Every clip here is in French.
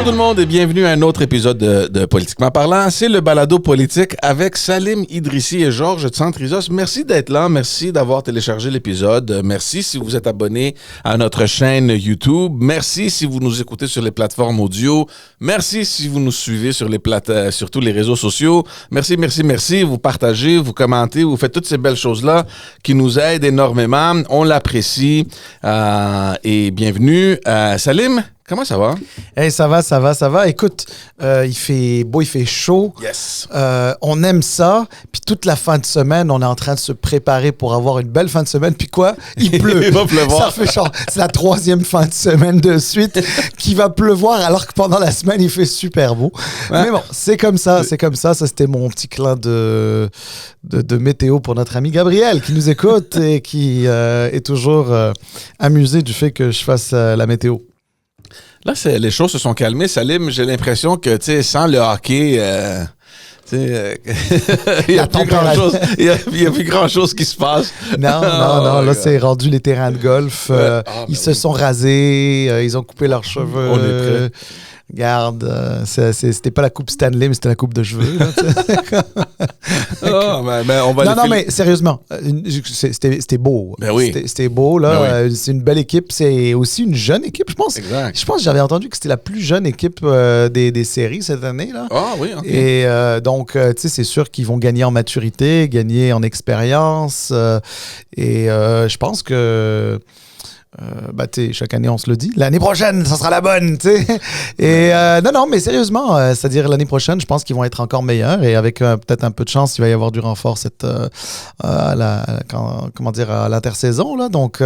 Bonjour tout le monde et bienvenue à un autre épisode de Politiquement parlant. C'est le balado politique avec Salim Idrissi et Georges Tsantrizos. Merci d'être là, merci d'avoir téléchargé l'épisode. Merci si vous êtes abonné à notre chaîne YouTube. Merci si vous nous écoutez sur les plateformes audio. Merci si vous nous suivez sur sur tous les réseaux sociaux. Merci. Vous partagez, vous commentez, vous faites toutes ces belles choses-là qui nous aident énormément. On l'apprécie. Et bienvenue. Salim, comment ça va? Hey, ça va. Écoute, il fait beau, il fait chaud. Yes. On aime ça. Puis toute la fin de semaine, on est en train de se préparer pour avoir une belle fin de semaine. Puis quoi? Il pleut. Il va pleuvoir. Ça fait genre, c'est la 3e fin de semaine de suite qu'il va pleuvoir alors que pendant la semaine, il fait super beau. Ouais. Mais bon, c'est comme ça. Ça, c'était mon petit clin de météo pour notre ami Gabriel qui nous écoute et qui est toujours amusé du fait que je fasse la météo. Là, les choses se sont calmées. Salim, j'ai l'impression que, tu sais, sans le hockey, il n'y a plus grand-chose qui se passe. Non, là, c'est rendu les terrains de golf. Ils se sont rasés, ils ont coupé leurs cheveux. On est prêts. Regarde, c'était pas la coupe Stanley, mais c'était la coupe de cheveux. On va non, mais sérieusement, c'était beau. Ben oui. C'était beau, là. Ben oui. C'est une belle équipe. C'est aussi une jeune équipe, je pense. Exact. Je pense que j'avais entendu que c'était la plus jeune équipe des séries cette année, là. Ah oui, OK. Et donc, tu sais, c'est sûr qu'ils vont gagner en maturité, gagner en expérience. Et je pense que... chaque année, on se le dit. L'année prochaine, ça sera la bonne, tu sais. Et non, mais sérieusement, c'est-à-dire l'année prochaine, je pense qu'ils vont être encore meilleurs. Et avec peut-être un peu de chance, il va y avoir du renfort à l'intersaison, là. Donc,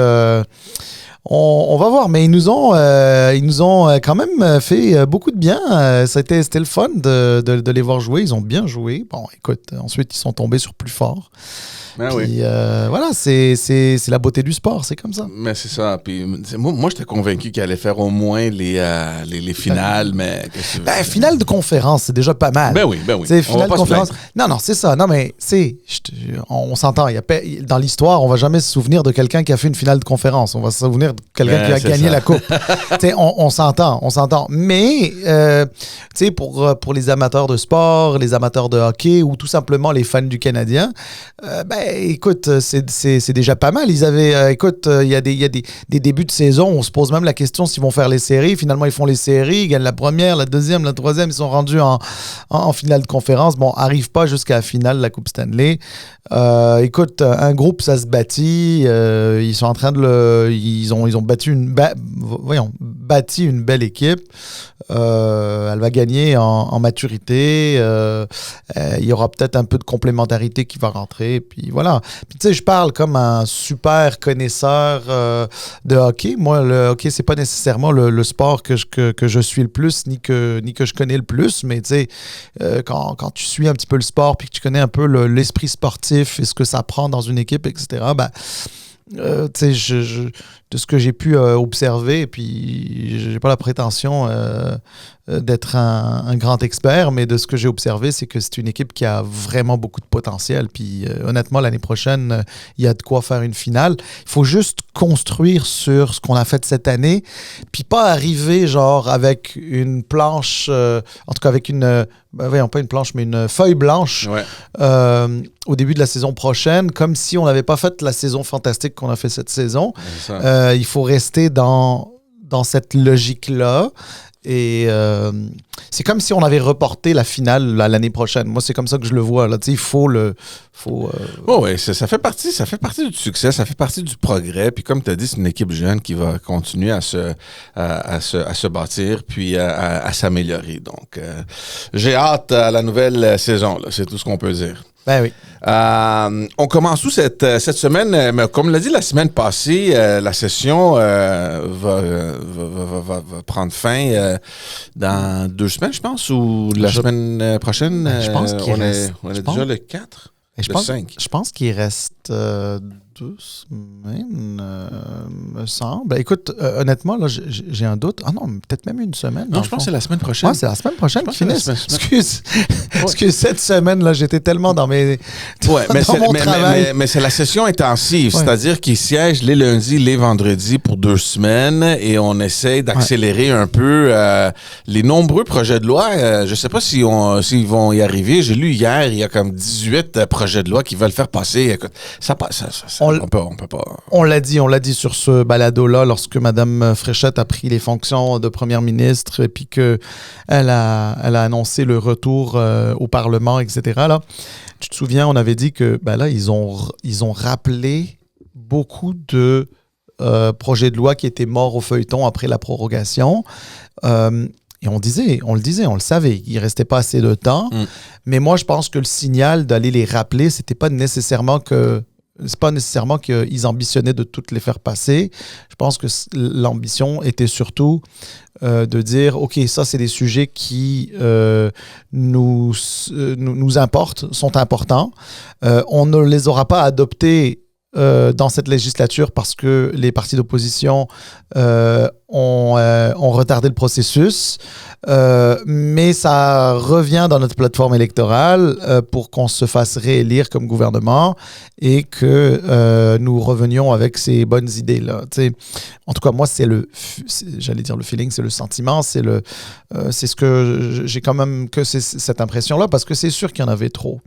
on va voir. Mais ils nous ont quand même fait beaucoup de bien. C'était le fun de les voir jouer. Ils ont bien joué. Bon, écoute, ensuite, ils sont tombés sur plus fort. Ben puis, oui. voilà, c'est la beauté du sport, c'est comme ça. Mais c'est ça. Puis moi j'étais convaincu qu'il allait faire au moins les finales, mais... finale de conférence, c'est déjà pas mal. Ben oui. T'sais, finale de conférence. Non, c'est ça. Non, mais on s'entend. Dans l'histoire, on va jamais se souvenir de quelqu'un qui a fait une finale de conférence. On va se souvenir de quelqu'un qui a gagné la coupe. on s'entend. Mais, pour les amateurs de sport, les amateurs de hockey ou tout simplement les fans du Canadien, écoute, c'est déjà pas mal. Ils avaient, il y a des débuts de saison, on se pose même la question s'ils vont faire les séries. Finalement, ils font les séries, ils gagnent la première, la deuxième, la troisième. Ils sont rendus en finale de conférence. Bon, arrivent pas jusqu'à la finale de la Coupe Stanley. Écoute, un groupe, ça se bâtit. Ils sont en train ils ont bâti une belle équipe. Elle va gagner en maturité. Il y aura peut-être un peu de complémentarité qui va rentrer. Puis voilà. Puis, tu sais, je parle comme un super connaisseur de hockey. Moi, le hockey, c'est pas nécessairement le sport que je suis le plus, ni que je connais le plus. Mais tu sais, quand tu suis un petit peu le sport puis que tu connais un peu l'esprit sportif et ce que ça prend dans une équipe, etc., tu sais, de ce que j'ai pu observer, et puis j'ai pas la prétention d'être un grand expert, mais de ce que j'ai observé, c'est que c'est une équipe qui a vraiment beaucoup de potentiel. Puis honnêtement, l'année prochaine, il y a de quoi faire une finale. Il faut juste construire sur ce qu'on a fait cette année, puis pas arriver genre avec une planche, en tout cas avec pas une planche, mais une feuille blanche au début de la saison prochaine, comme si on n'avait pas fait la saison fantastique qu'on a fait cette saison. Il faut rester dans cette logique-là. Et c'est comme si on avait reporté la finale l'année prochaine. Moi, c'est comme ça que je le vois. Là. Il faut oui, ça fait partie du succès, ça fait partie du progrès. Puis comme tu as dit, c'est une équipe jeune qui va continuer à se bâtir puis à s'améliorer. Donc, j'ai hâte à la nouvelle saison. Là. C'est tout ce qu'on peut dire. Ben oui. On commence où cette semaine? Mais comme l'a dit la semaine passée, la session va prendre fin dans 2 semaines, je pense, ou la semaine prochaine. Je pense qu'il on est déjà le 4? Je pense qu'il reste 2 semaines, me semble. Écoute, honnêtement, là, j'ai un doute. Ah non, peut-être même une semaine. Non, je pense que c'est la semaine prochaine. Ouais, c'est la semaine prochaine qu'ils finissent. Excuse, cette semaine, là, j'étais tellement dans mon travail. Mais c'est la session intensive, c'est-à-dire qu'ils siègent les lundis, les vendredis pour 2 semaines et on essaie d'accélérer un peu les nombreux projets de loi. Je ne sais pas s'ils vont y arriver. J'ai lu hier, il y a comme 18 projets de loi qui veullen faire passer. Écoute, on peut pas. On l'a dit sur ce balado-là lorsque Mme Fréchette a pris les fonctions de première ministre et puis qu'elle a annoncé le retour au Parlement, etc. Là, tu te souviens, on avait dit que là, ils ont rappelé beaucoup de projets de loi qui étaient morts au feuilleton après la prorogation. Et on le savait, il ne restait pas assez de temps. Mais moi, je pense que le signal d'aller les rappeler, c'est pas nécessairement qu'ils ambitionnaient de toutes les faire passer. Je pense que l'ambition était surtout de dire, OK, ça, c'est des sujets qui nous importent, sont importants. On ne les aura pas adoptés dans cette législature parce que les partis d'opposition ont retardé le processus, mais ça revient dans notre plateforme électorale pour qu'on se fasse réélire comme gouvernement et que nous revenions avec ces bonnes idées-là. En tout cas, moi, j'allais dire le feeling, c'est le sentiment, c'est ce que j'ai quand même cette impression-là parce que c'est sûr qu'il y en avait trop.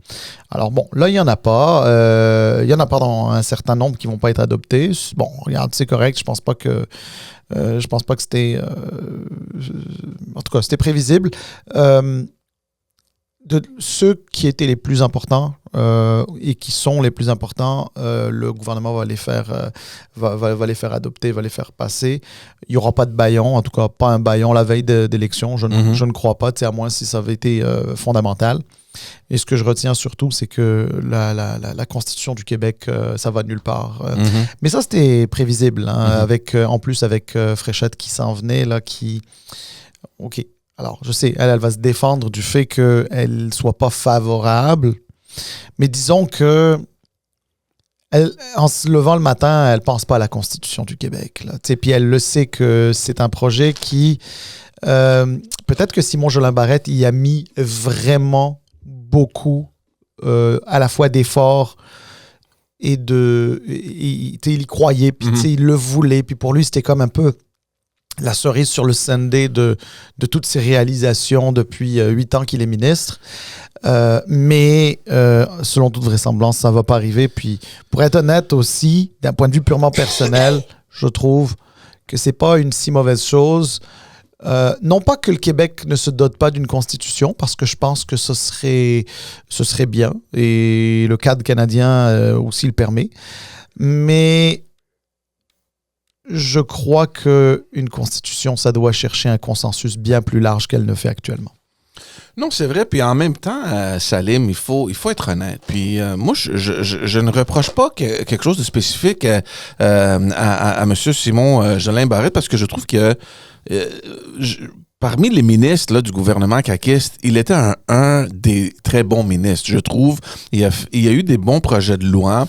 Alors bon, là, il n'y en a pas. Il y en a pas dans un certain nombre qui ne vont pas être adoptés. Bon, regarde, c'est correct. Je pense pas que c'était... en tout cas, c'était prévisible. De ceux qui étaient les plus importants et qui sont les plus importants, le gouvernement va les faire adopter, va les faire passer. Il n'y aura pas de bâillon, en tout cas pas un bâillon la veille d'élection. Je ne crois pas, à moins si ça avait été fondamental. Et ce que je retiens surtout, c'est que la Constitution du Québec, ça va nulle part. Mais ça, c'était prévisible, en plus avec Fréchette qui s'en venait, là, qui... OK. Alors, je sais, elle va se défendre du fait qu'elle ne soit pas favorable, mais disons que en se levant le matin, elle ne pense pas à la Constitution du Québec. Puis elle le sait que c'est un projet qui... peut-être que Simon Jolin Barrette y a mis vraiment beaucoup à la fois d'efforts et il y croyait, puis il le voulait, puis pour lui, c'était comme un peu la cerise sur le sundae de toutes ses réalisations depuis 8 ans qu'il est ministre. Mais selon toute vraisemblance, ça ne va pas arriver. Puis, pour être honnête aussi, d'un point de vue purement personnel, je trouve que ce n'est pas une si mauvaise chose. Non pas que le Québec ne se dote pas d'une constitution, parce que je pense que ce serait bien, et le cadre canadien aussi le permet. Mais je crois qu'une constitution, ça doit chercher un consensus bien plus large qu'elle ne fait actuellement. Non, c'est vrai. Puis en même temps, Salim, il faut être honnête. Puis moi, je ne reproche pas quelque chose de spécifique à M. Simon Jolin Barrette, parce que je trouve que parmi les ministres là, du gouvernement caquiste, il était un des très bons ministres, je trouve. Il y a eu des bons projets de loi.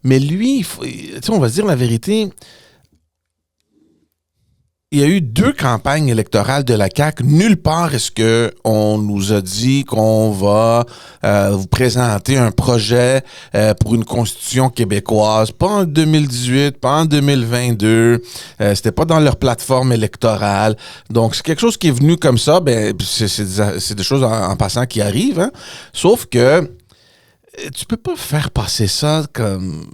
Mais lui, on va se dire la vérité... Il y a eu 2 campagnes électorales de la CAQ. Nulle part est-ce qu'on nous a dit qu'on va vous présenter un projet pour une constitution québécoise. Pas en 2018, pas en 2022. C'était pas dans leur plateforme électorale. Donc, c'est quelque chose qui est venu comme ça. C'est des choses en passant qui arrivent. Hein? Sauf que tu peux pas faire passer ça comme...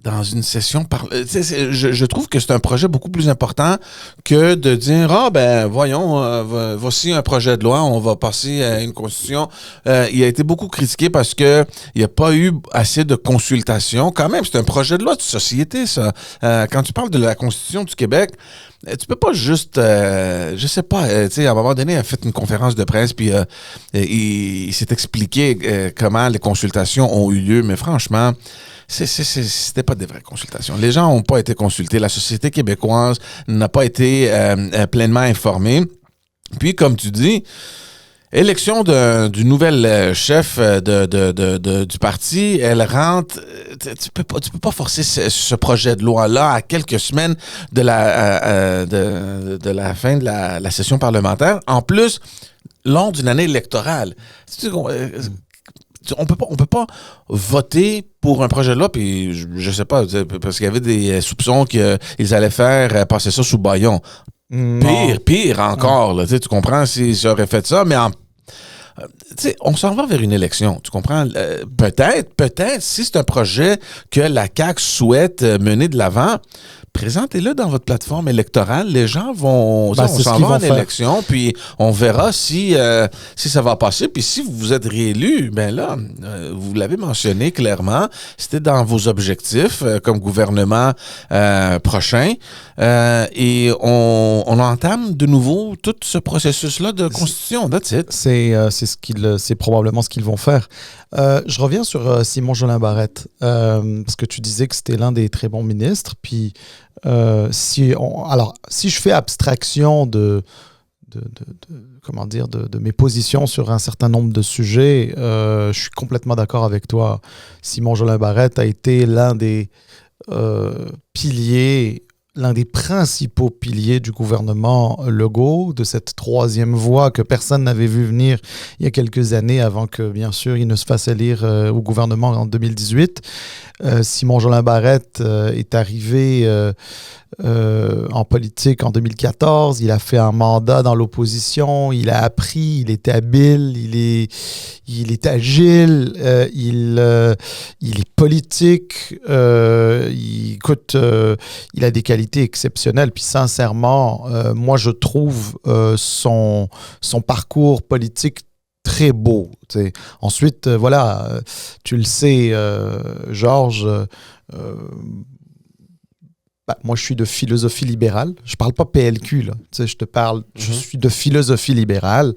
dans une session je trouve que c'est un projet beaucoup plus important que de dire voyons, voici un projet de loi, on va passer à une constitution. Il a été beaucoup critiqué parce que il n'y a pas eu assez de consultation. Quand même, c'est un projet de loi de société, ça. Quand tu parles de la Constitution du Québec, tu peux pas juste, je sais pas, à un moment donné, il a fait une conférence de presse, puis il s'est expliqué comment les consultations ont eu lieu, mais franchement, c'était pas des vraies consultations. Les gens n'ont pas été consultés. La société québécoise n'a pas été pleinement informée. Puis, comme tu dis, Élection du nouvel chef du parti, elle rentre. Tu peux pas forcer ce projet de loi-là à quelques semaines de la fin de la session parlementaire. En plus, lors d'une année électorale. On peut pas voter pour un projet de loi, puis je sais pas, parce qu'il y avait des soupçons qu'ils allaient faire passer ça sous bâillon. Pire encore, là, tu comprends, si j'aurais fait ça, mais on s'en va vers une élection, tu comprends? Peut-être, si c'est un projet que la CAQ souhaite mener de l'avant, présentez-le dans votre plateforme électorale. Les gens vont... on s'en va en élection, puis on verra si ça va passer. Puis si vous êtes réélu, ben là, vous l'avez mentionné clairement, c'était dans vos objectifs comme gouvernement prochain. Et on entame de nouveau tout ce processus-là de constitution. That's it. C'est probablement ce qu'ils vont faire. Je reviens sur Simon Jolin Barrette, parce que tu disais que c'était l'un des très bons ministres. Puis si je fais abstraction de mes positions sur un certain nombre de sujets, je suis complètement d'accord avec toi. Simon Jolin Barrette a été l'un des piliers, l'un des principaux piliers du gouvernement Legault, de cette troisième voie que personne n'avait vu venir il y a quelques années avant que, bien sûr, il ne se fasse élire au gouvernement en 2018. Simon Jolin Barrette est arrivé en politique en 2014. Il a fait un mandat dans l'opposition. Il a appris, il est habile, il est agile, il est politique. Il a des qualités exceptionnelles. Puis sincèrement, moi, je trouve son parcours politique très beau. T'sais. Ensuite, voilà, tu le sais, Georges, moi, je suis de philosophie libérale. Je parle pas PLQ, là. Je te parle, je suis de philosophie libérale.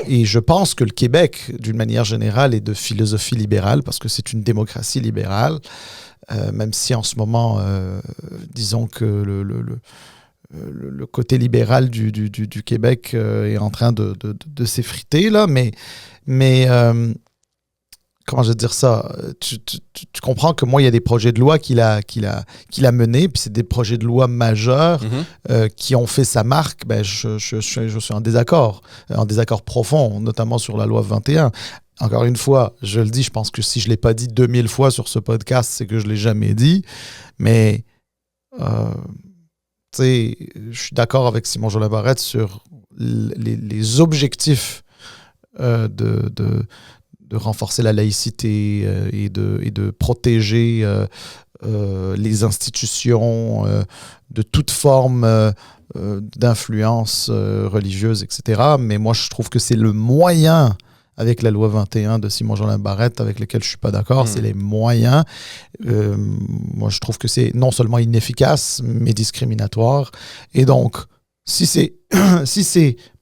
Et je pense que le Québec, d'une manière générale, est de philosophie libérale parce que c'est une démocratie libérale. Même si en ce moment, disons que le côté libéral du Québec est en train de s'effriter, là, mais comment je vais dire ça? Tu comprends que moi, il y a des projets de loi qu'il a menés, puis c'est des projets de loi majeurs qui ont fait sa marque. Ben, je suis en désaccord profond, notamment sur la loi 21. Encore une fois, je le dis, je pense que si je ne l'ai pas dit 2000 fois sur ce podcast, c'est que je ne l'ai jamais dit, mais je suis d'accord avec Simon Jolin Barrette sur les objectifs de renforcer la laïcité et de protéger les institutions de toute forme d'influence religieuse, etc. Mais moi, je trouve que c'est le moyen, avec la loi 21 de Simon Jolin Barrette, avec lequel je ne suis pas d'accord, c'est les moyens. Moi, je trouve que c'est non seulement inefficace, mais discriminatoire. Et donc, si c'est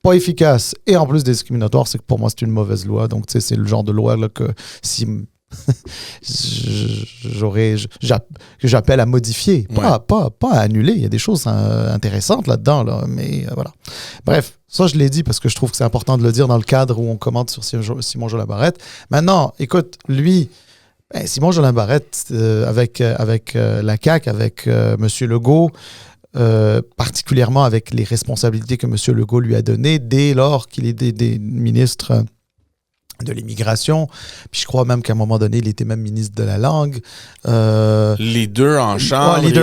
pas efficace et en plus discriminatoire, c'est que pour moi, c'est une mauvaise loi. Donc, tu sais, c'est le genre de loi là, que si j'appelle à modifier, pas à annuler. Il y a des choses intéressantes là-dedans, là, mais voilà. Bref, ça, je l'ai dit parce que je trouve que c'est important de le dire dans le cadre où on commente sur Simon Jolin Barrette. Maintenant, écoute, lui, Simon Jolin Barrette, avec la CAQ, avec M. Legault, particulièrement avec les responsabilités que M. Legault lui a données dès lors qu'il est des ministres de l'immigration. Puis je crois même qu'à un moment donné, il était même ministre de la langue. Leader en chambre. Il était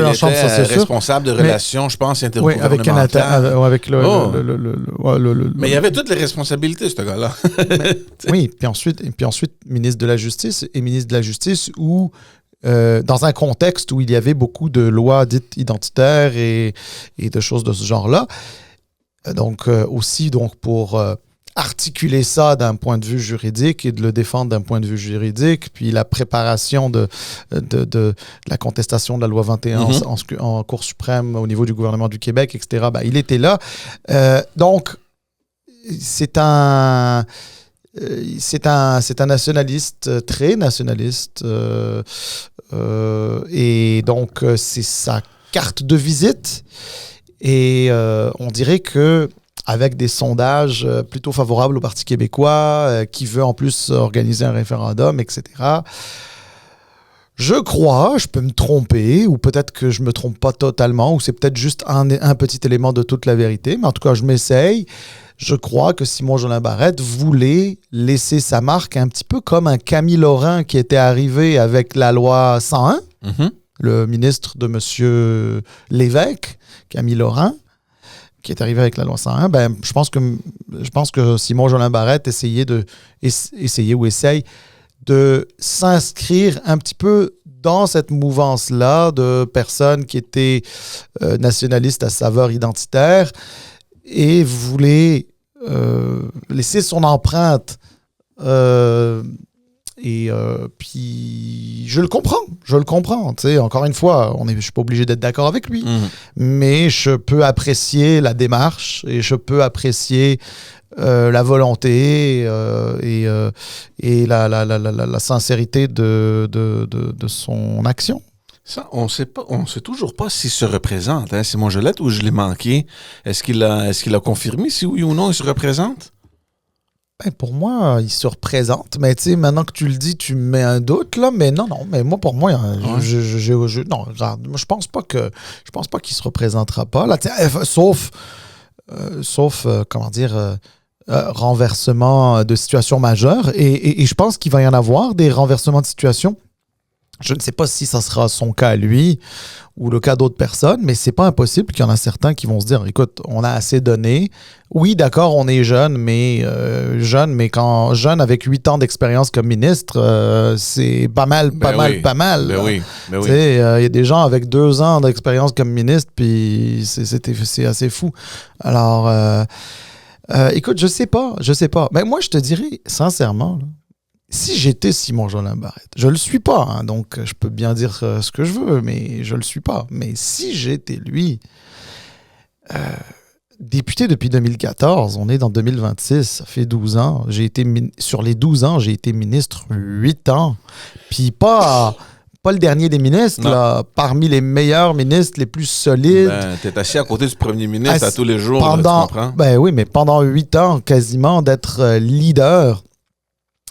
responsable de relations, je pense, intergouvernementales. Mais il y avait toutes les responsabilités, ce gars-là. Oui, puis ensuite, ministre de la Justice et ministre de la Justice où dans un contexte où il y avait beaucoup de lois dites identitaires et de choses de ce genre-là. Donc, aussi pour articuler ça d'un point de vue juridique et de le défendre d'un point de vue juridique, puis la préparation de la contestation de la loi 21 en Cour suprême au niveau du gouvernement du Québec, etc. Ben, il était là. Donc, c'est un nationaliste, très nationaliste, et donc c'est sa carte de visite. Et on dirait que avec des sondages plutôt favorables au Parti québécois, qui veut en plus organiser un référendum, etc. Je crois, je peux me tromper, ou peut-être que je me trompe pas totalement, ou c'est peut-être juste un petit élément de toute la vérité, mais en tout cas, je m'essaye. Je crois que Simon-Jolin Barrette voulait laisser sa marque un petit peu comme un Camille Lorrain qui était arrivé avec la loi 101, le ministre de M. Lévesque, Camille Lorrain, qui est arrivé avec la loi 101. Ben, je pense que Simon-Jolin Barrette essaye de s'inscrire un petit peu dans cette mouvance-là de personnes qui étaient nationalistes à saveur identitaire et voulait laisser son empreinte. Puis je le comprends. Tu sais, encore une fois, je suis pas obligé d'être d'accord avec lui, mais je peux apprécier la démarche et je peux apprécier la volonté et la sincérité de son action. Ça, on sait toujours pas s'il se représente. Hein? Simon Jolette, ou je l'ai manqué. Est-ce qu'il a confirmé si oui ou non il se représente? Ben, pour moi, il se représente. Mais tu sais, maintenant que tu le dis, tu me mets un doute, là. Mais non. Mais moi, pour moi, non, je pense pas qu'il se représentera pas. Là, sauf comment dire... renversement de situation majeure. Et je pense qu'il va y en avoir des renversements de situation. Je ne sais pas si ça sera son cas à lui ou le cas d'autres personnes, mais c'est pas impossible qu'il y en a certains qui vont se dire, écoute, on a assez donné. Oui, d'accord, on est jeune, mais quand jeune avec 8 ans d'expérience comme ministre, c'est pas mal. Ben oui. Il y a des gens avec 2 ans d'expérience comme ministre, puis c'est assez fou. Alors... écoute, je sais pas. Mais moi, je te dirais, sincèrement, là, si j'étais Simon-Jolin Barrette, je le suis pas, hein, donc je peux bien dire ce que je veux, mais je le suis pas. Mais si j'étais lui, député depuis 2014, on est dans 2026, ça fait 12 ans. Sur les 12 ans, j'ai été ministre 8 ans. Puis pas le dernier des ministres, là, parmi les meilleurs ministres, les plus solides. Ben, t'es assis à côté du premier ministre à tous les jours, là, tu comprends? Ben oui, mais pendant 8 ans, quasiment, d'être leader.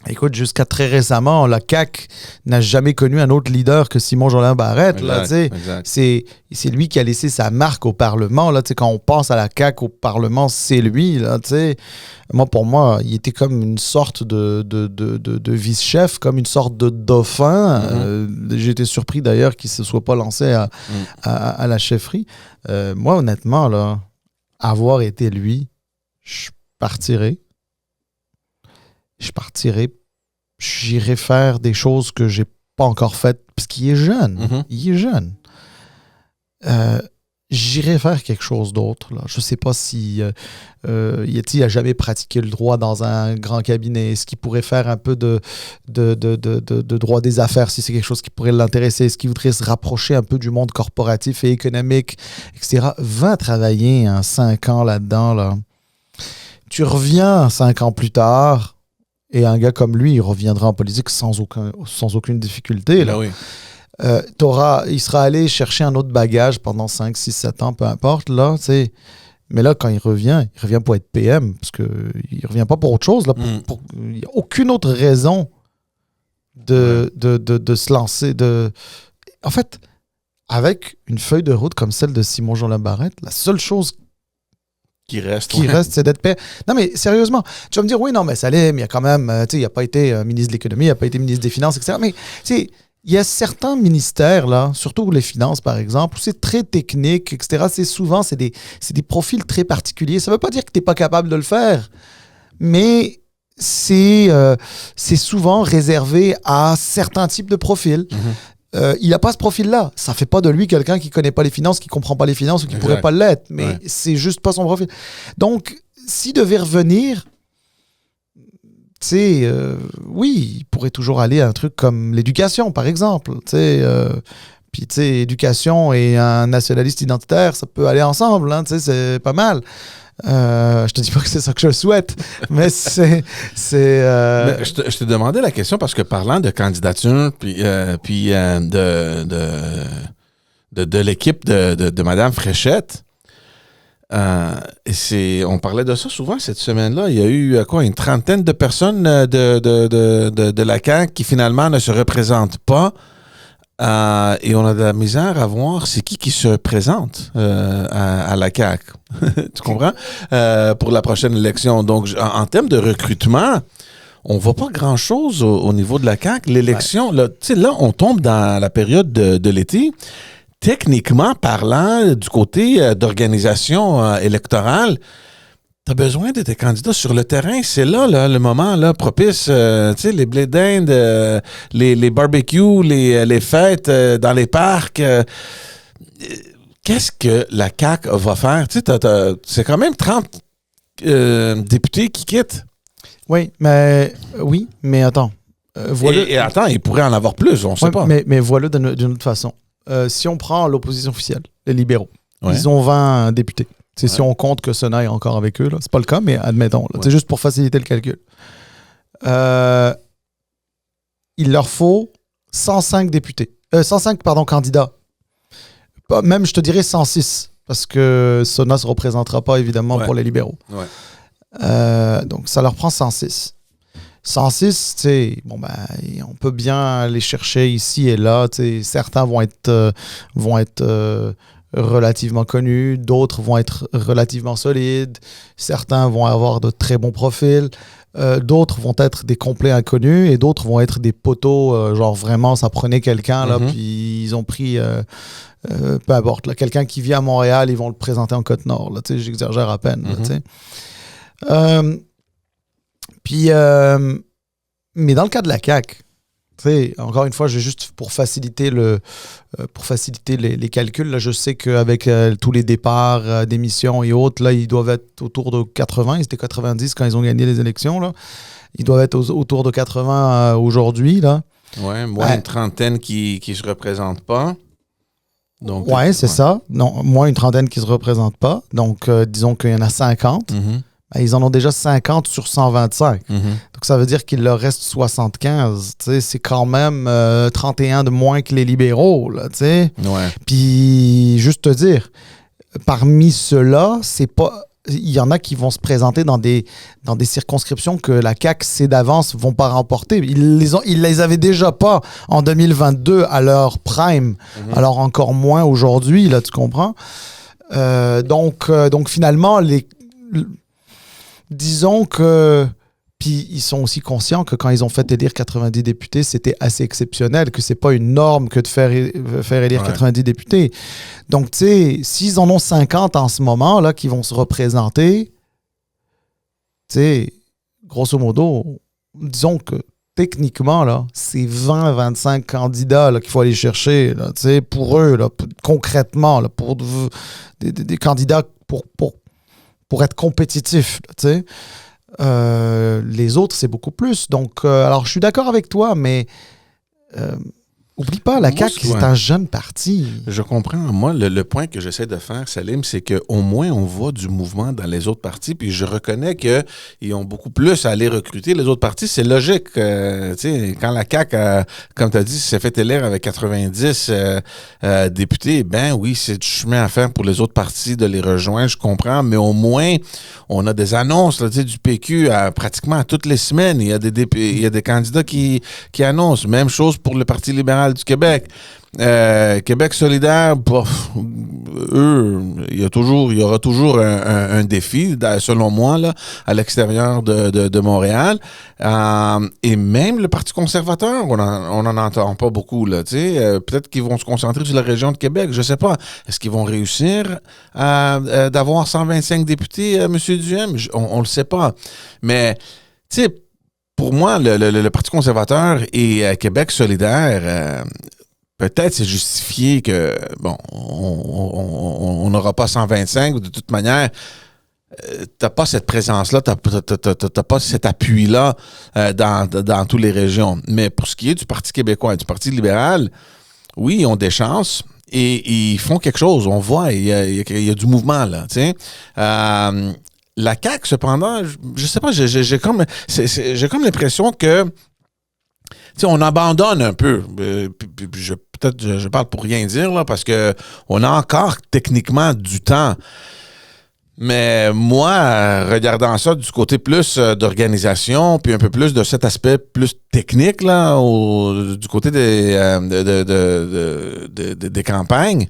Écoute, jusqu'à très récemment, la CAQ n'a jamais connu un autre leader que Simon-Jolin Barrette. Exact. C'est lui qui a laissé sa marque au Parlement. Là, quand on pense à la CAQ au Parlement, c'est lui. Là, pour moi, il était comme une sorte de vice-chef, comme une sorte de dauphin. J'ai été surpris d'ailleurs qu'il ne se soit pas lancé à la chefferie. Moi, honnêtement, là, avoir été lui, je partirais. J'irai faire des choses que j'ai pas encore faites, parce qu'il est jeune. Il est jeune. J'irai faire quelque chose d'autre. Là. Je sais pas si il a jamais pratiqué le droit dans un grand cabinet. Est-ce qu'il pourrait faire un peu de droit des affaires, si c'est quelque chose qui pourrait l'intéresser? Est-ce qu'il voudrait se rapprocher un peu du monde corporatif et économique, etc.? Va travailler 5 ans là-dedans. Là. Tu reviens 5 ans plus tard, et un gars comme lui, il reviendra en politique sans aucune difficulté. Là. Ben oui. Il sera allé chercher un autre bagage pendant 5, 6, 7 ans, peu importe. Là, mais là, quand il revient pour être PM, parce qu'il ne revient pas pour autre chose. Il n'y a aucune autre raison de se lancer. En fait, avec une feuille de route comme celle de Simon-Jolin Barrette, la seule chose qui reste, c'est d'être père. Non, mais sérieusement, tu vas me dire, oui, non, mais Salim, il y a quand même, il n'a pas été ministre de l'économie, il n'a pas été ministre des Finances, etc. Mais, il y a certains ministères, là, surtout les finances, par exemple, où c'est très technique, etc. C'est des profils très particuliers. Ça ne veut pas dire que tu n'es pas capable de le faire, mais c'est souvent réservé à certains types de profils. Il n'a pas ce profil-là. Ça ne fait pas de lui quelqu'un qui ne connaît pas les finances, qui ne comprend pas les finances ou qui ne pourrait pas l'être. Mais c'est juste pas son profil. Donc, s'il devait revenir, oui, il pourrait toujours aller à un truc comme l'éducation, par exemple. Puis, éducation et un nationaliste identitaire, ça peut aller ensemble. Hein, c'est pas mal. Je te dis pas que c'est ça que je souhaite, mais c'est. Mais je te demandais la question parce que parlant de candidature, puis de l'équipe de Mme Fréchette, On parlait de ça souvent cette semaine-là. Il y a eu une trentaine de personnes de la CAQ qui finalement ne se représentent pas. Et on a de la misère à voir c'est qui se présente à la CAQ. Tu comprends? Pour la prochaine élection. Donc, en termes de recrutement, on voit pas grand-chose au niveau de la CAQ. L'élection, là, on tombe dans la période de l'été. Techniquement parlant, du côté d'organisation électorale, tu as besoin de tes candidats sur le terrain. C'est là, le moment là, propice. Les blés d'Inde, les barbecues, les fêtes dans les parcs. Qu'est-ce que la CAQ va faire? C'est quand même 30 députés qui quittent. Oui, mais attends. Voilà. Et attends, il pourrait en avoir plus, on ne sait pas. Mais voilà d'une autre façon. Si on prend l'opposition officielle, les libéraux, ouais. Ils ont 20 députés. Ouais. Si on compte que Sena est encore avec eux, c'est pas le cas, mais admettons. Ouais. C'est juste pour faciliter le calcul. Il leur faut 105 députés. 105 candidats. Même, je te dirais 106, parce que Sena ne se représentera pas, évidemment, pour les libéraux. Ouais. Donc, ça leur prend 106. 106, on peut bien les chercher ici et là. Certains vont être relativement connus, d'autres vont être relativement solides, certains vont avoir de très bons profils, d'autres vont être des complets inconnus et d'autres vont être des poteaux, genre vraiment, ça prenait quelqu'un, là, puis ils ont pris... peu importe, là, quelqu'un qui vit à Montréal, ils vont le présenter en Côte-Nord. J'exagère à peine. Mais dans le cas de la CAQ, encore une fois, juste pour faciliter les calculs, là, je sais qu'avec tous les départs d'émissions et autres, là, ils doivent être autour de 80. Ils étaient 90 quand ils ont gagné les élections. Là. Ils doivent être autour de 80 aujourd'hui. Oui, moins une trentaine qui ne se représentent pas. Oui, c'est ça. Non, moins une trentaine qui ne se représentent pas. Donc, disons qu'il y en a 50. Ils en ont déjà 50 sur 125. Donc, ça veut dire qu'il leur reste 75. C'est quand même 31 de moins que les libéraux. Là, Puis, juste te dire, parmi ceux-là, il y en a qui vont se présenter dans des circonscriptions que la CAQ sait d'avance vont pas remporter. Ils les avaient déjà pas en 2022 à leur prime, alors encore moins aujourd'hui, là, tu comprends? Donc finalement, disons que... Puis ils sont aussi conscients que quand ils ont fait élire 90 députés, c'était assez exceptionnel, que c'est pas une norme que de faire élire 90 députés. Donc, tu sais, s'ils en ont 50 en ce moment, là, qui vont se représenter, tu sais, grosso modo, disons que techniquement, là, c'est 20-25 candidats là, qu'il faut aller chercher, là, tu sais, pour eux, là, concrètement, là, pour des candidats pour être compétitifs, tu sais. Les autres, c'est beaucoup plus. Donc, alors, je suis d'accord avec toi, mais oublie pas, la CAQ, c'est un jeune parti. Je comprends. Moi, le point que j'essaie de faire, Salim, c'est qu'au moins, on voit du mouvement dans les autres partis, puis je reconnais qu'ils ont beaucoup plus à aller recruter les autres partis. C'est logique. Quand la CAQ, comme tu as dit, s'est fait élire avec 90 députés, ben oui, c'est du chemin à faire pour les autres partis de les rejoindre, je comprends, mais au moins, on a des annonces là, du PQ pratiquement toutes les semaines. Il y a des candidats qui annoncent. Même chose pour le Parti libéral du Québec. Québec solidaire, eux, il y aura toujours un défi, selon moi, là, à l'extérieur de Montréal. Et même le Parti conservateur, on n'en entend pas beaucoup. Là, peut-être qu'ils vont se concentrer sur la région de Québec, je ne sais pas. Est-ce qu'ils vont réussir d'avoir 125 députés, M. Duhem? On ne le sait pas. Mais, tu sais, pour moi, le Parti conservateur et Québec solidaire... peut-être c'est justifié que, bon, on n'aura pas 125, de toute manière, t'as pas cette présence-là, t'as pas cet appui-là dans toutes les régions. Mais pour ce qui est du Parti québécois et du Parti libéral, oui, ils ont des chances et ils font quelque chose. On voit, il y a du mouvement, là, tu sais. La CAQ, cependant, je sais pas, j'ai comme l'impression que t'sais, on abandonne un peu. Je parle pour rien dire, là, parce que on a encore techniquement du temps. Mais moi, regardant ça du côté plus d'organisation, puis un peu plus de cet aspect plus technique, là, du côté des campagnes,